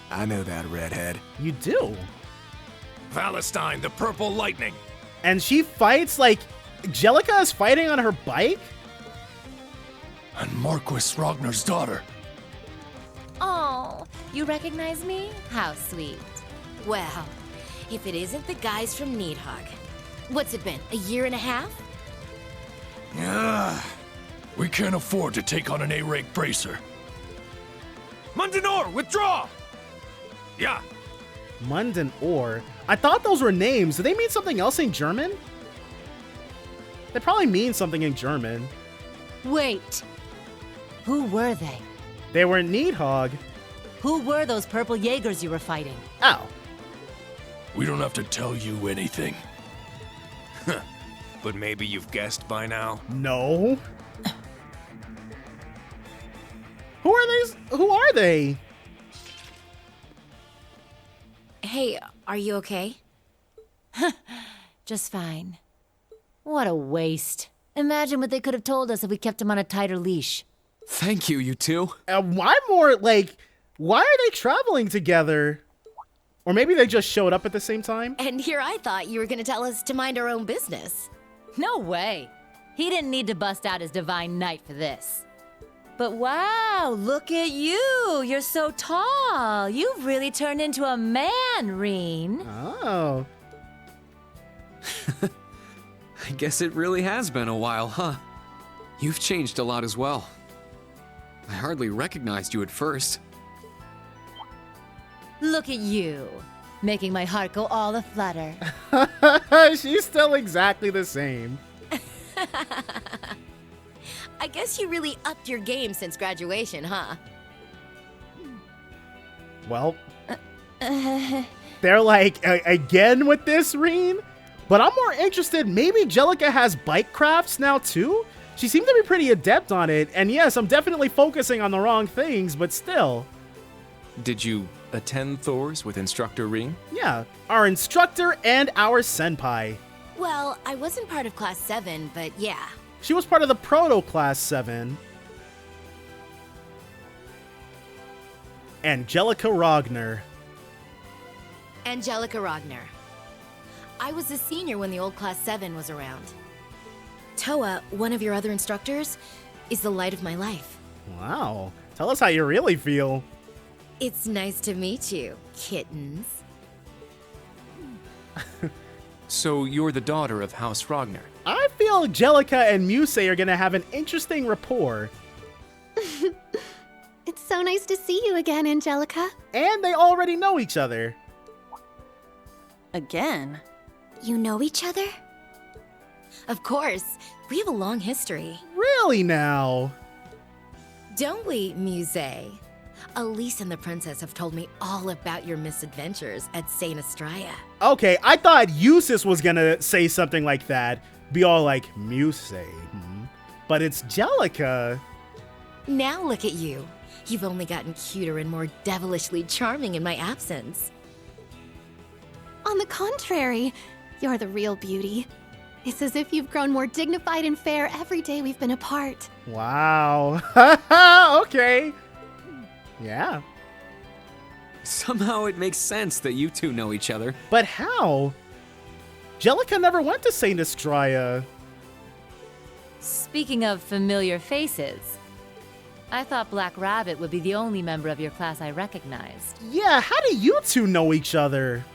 I know that redhead. you do. Valestine, the Purple Lightning. And she fights like... Angelica is fighting on her bike? And Marquis Ragnar's daughter. Oh, you recognize me? How sweet. Well, if it isn't the guys from Needhog. What's it been, a year and a half? Yeah. We can't afford to take on an A-rank bracer. Mundanor, withdraw! Yeah. Mund and Or. I thought those were names. Do they mean something else in German? They probably mean something in German. Wait. Who were they? They were Needhog. Who were those purple Jaegers you were fighting? Oh. We don't have to tell you anything. But maybe you've guessed by now? No. Who are these? Who are they? Hey, are you okay? Just fine. What a waste. Imagine what they could have told us if we kept him on a tighter leash. Thank you, you two. Why more like, why are they traveling together? Or maybe they just showed up at the same time? And here I thought you were gonna tell us to mind our own business. No way. He didn't need to bust out his divine knight for this. But wow, look at you. You're so tall. You've really turned into a man, Reen. Oh. I guess it really has been a while, huh? You've changed a lot as well. I hardly recognized you at first. Look at you, making my heart go all a-flutter. She's still exactly the same. I guess you really upped your game since graduation, huh? Well, they're like, again with this, Reen? But I'm more interested, maybe Jellica has bike crafts now too? She seemed to be pretty adept on it, and yes, I'm definitely focusing on the wrong things, but still. Did you attend Thor's with Instructor Reen? Yeah, our instructor and our senpai. Well, I wasn't part of Class 7, but yeah. She was part of the Proto Class 7. Angelica Rogner. Angelica Rogner. I was a senior when the old Class 7 was around. Toa, one of your other instructors, is the light of my life. Wow. Tell us how you really feel. It's nice to meet you, kittens. So you're the daughter of House Rogner. I feel Jellica and Muse are gonna have an interesting rapport. It's so nice to see you again, Angelica. And they already know each other. Again? You know each other? Of course, we have a long history. Really now? Don't we, Muse? Elise and the princess have told me all about your misadventures at Saint Estrella. Okay, I thought Eustace was gonna say something like that. Be all like, Muse. But it's Jellica. Now look at you. You've only gotten cuter and more devilishly charming in my absence. On the contrary, you're the real beauty. It's as if you've grown more dignified and fair every day we've been apart. Wow. Okay. Yeah. Somehow it makes sense that you two know each other. But how? Jellica never went to Saint Estrella. Speaking of familiar faces, I thought Black Rabbit would be the only member of your class I recognized. Yeah, how do you two know each other?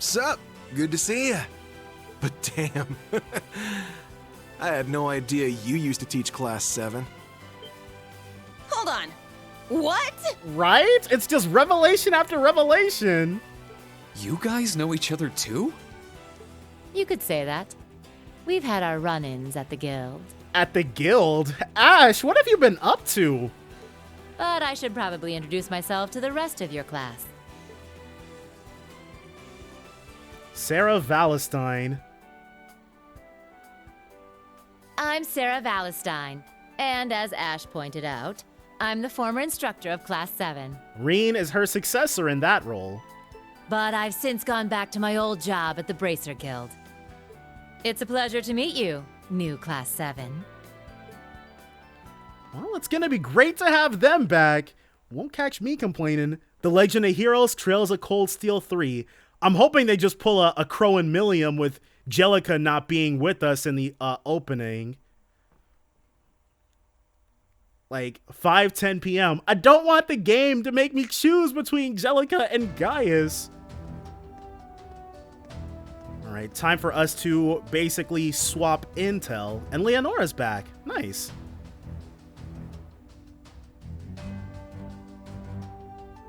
Sup? Good to see ya. But damn, I had no idea you used to teach Class 7. Hold on. What? Right? It's just revelation after revelation. You guys know each other too? You could say that. We've had our run-ins at the guild. At the guild? Ash, what have you been up to? But I should probably introduce myself to the rest of your class. Sarah Valestine. I'm Sarah Valestine, and as Ash pointed out, I'm the former instructor of Class 7. Reen is her successor in that role. But I've since gone back to my old job at the Bracer Guild. It's a pleasure to meet you, new Class 7. Well, it's gonna be great to have them back. Won't catch me complaining. The Legend of Heroes Trails of Cold Steel 3. I'm hoping they just pull a Crow and Millium with Jellica not being with us in the opening. Like 5:10 p.m. I don't want the game to make me choose between Jellica and Gaius. All right, time for us to basically swap intel. And Leonora's back. Nice.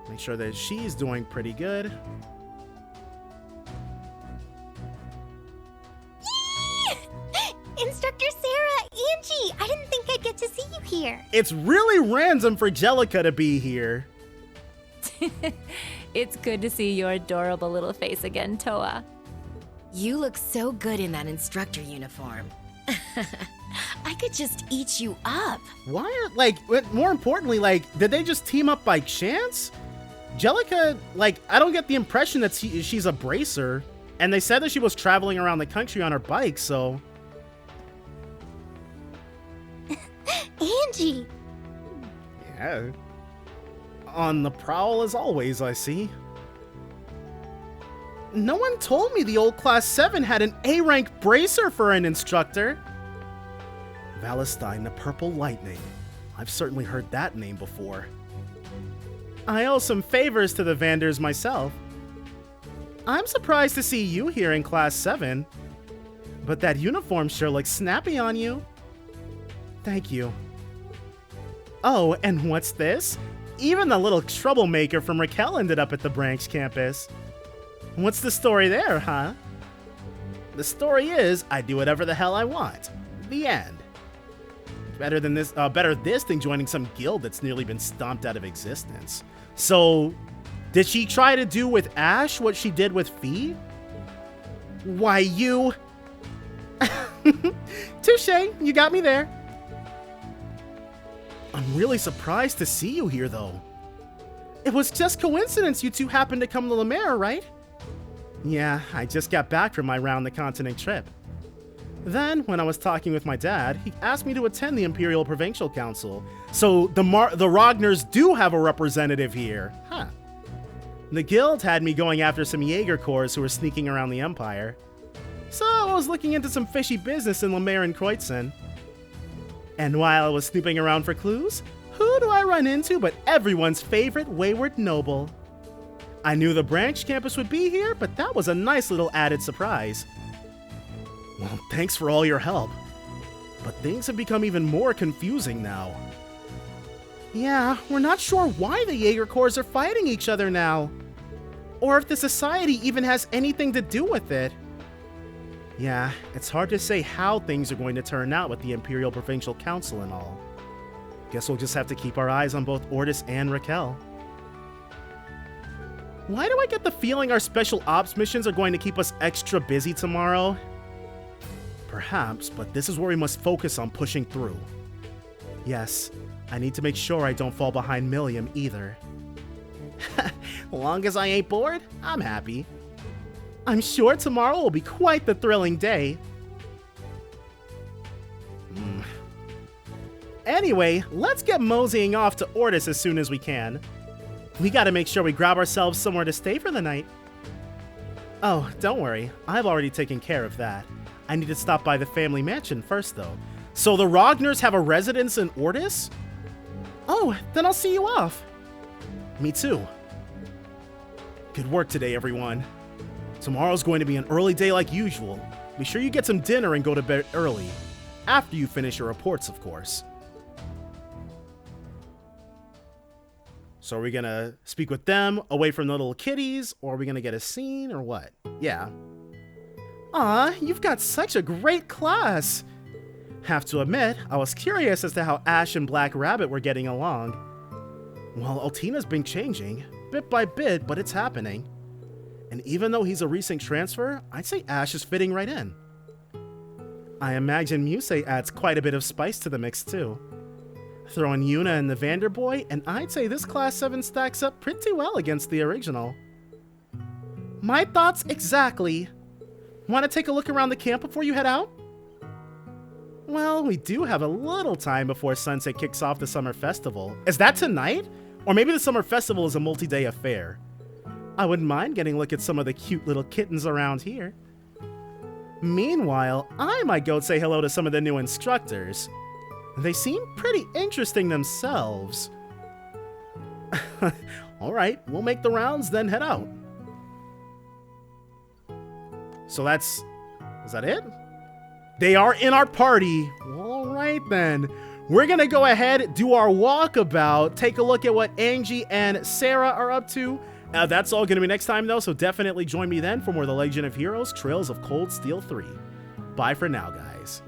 Make sure that she's doing pretty good. Instructor Sarah, Angie, I didn't think I'd get to see you here. It's really random for Jellica to be here. It's good to see your adorable little face again, Toa. You look so good in that instructor uniform. I could just eat you up. Why are, like, more importantly, like, did they just team up by chance? Jellica, like, I don't get the impression that she's a bracer. And they said that she was traveling around the country on her bike, so... Angie! Yeah. On the prowl as always, I see. No one told me the old Class 7 had an A-rank bracer for an instructor. Valestine, the Purple Lightning. I've certainly heard that name before. I owe some favors to the Vanders myself. I'm surprised to see you here in Class 7, but that uniform sure looks snappy on you. Thank you. Oh, and what's this? Even the little troublemaker from Raquel ended up at the branch campus. What's the story there, huh? The story is, I do whatever the hell I want. The end. Better this than joining some guild that's nearly been stomped out of existence. So, did she try to do with Ash what she did with Fee? Why, you... Touché, you got me there. I'm really surprised to see you here, though. It was just coincidence you two happened to come to Lemaire, right? Yeah, I just got back from my round-the-continent trip. Then, when I was talking with my dad, he asked me to attend the Imperial Provincial Council. So, the Rogners do have a representative here. Huh. The guild had me going after some Jaeger Corps who were sneaking around the Empire. So, I was looking into some fishy business in Lemaire and Kreutzen. And while I was snooping around for clues, who do I run into but everyone's favorite wayward noble? I knew the branch campus would be here, but that was a nice little added surprise. Well, thanks for all your help. But things have become even more confusing now. Yeah, we're not sure why the Jaeger Corps are fighting each other now. Or if the society even has anything to do with it. Yeah, it's hard to say how things are going to turn out with the Imperial Provincial Council and all. Guess we'll just have to keep our eyes on both Ordis and Raquel. Why do I get the feeling our special ops missions are going to keep us extra busy tomorrow? Perhaps, but this is where we must focus on pushing through. Yes, I need to make sure I don't fall behind Milliam either. Long as I ain't bored, I'm happy. I'm sure tomorrow will be quite the thrilling day. Anyway, let's get moseying off to Ordis as soon as we can. We gotta make sure we grab ourselves somewhere to stay for the night. Oh, don't worry, I've already taken care of that. I need to stop by the family mansion first, though. So the Rogners have a residence in Ordis? Oh, then I'll see you off. Me too. Good work today, everyone. Tomorrow's going to be an early day like usual. Be sure you get some dinner and go to bed early. After you finish your reports, of course. So are we gonna speak with them away from the little kitties, or are we gonna get a scene, or what? Yeah. Aw, you've got such a great class! Have to admit, I was curious as to how Ash and Black Rabbit were getting along. Well, Altina's been changing, bit by bit, but it's happening. And even though he's a recent transfer, I'd say Ash is fitting right in. I imagine Muse adds quite a bit of spice to the mix too. Throw in Yuna and the Vanderboy, and I'd say this Class 7 stacks up pretty well against the original. My thoughts exactly. Want to take a look around the camp before you head out? Well, we do have a little time before Sunset kicks off the summer festival. Is that tonight? Or maybe the summer festival is a multi-day affair. I wouldn't mind getting a look at some of the cute little kittens around here. Meanwhile, I might go say hello to some of the new instructors. They seem pretty interesting themselves. Alright, we'll make the rounds, then head out. So is that it? They are in our party. Alright then. We're gonna go ahead, do our walkabout, take a look at what Angie and Sarah are up to. That's all gonna be next time though, so definitely join me then for more The Legend of Heroes Trails of Cold Steel 3. Bye for now, guys.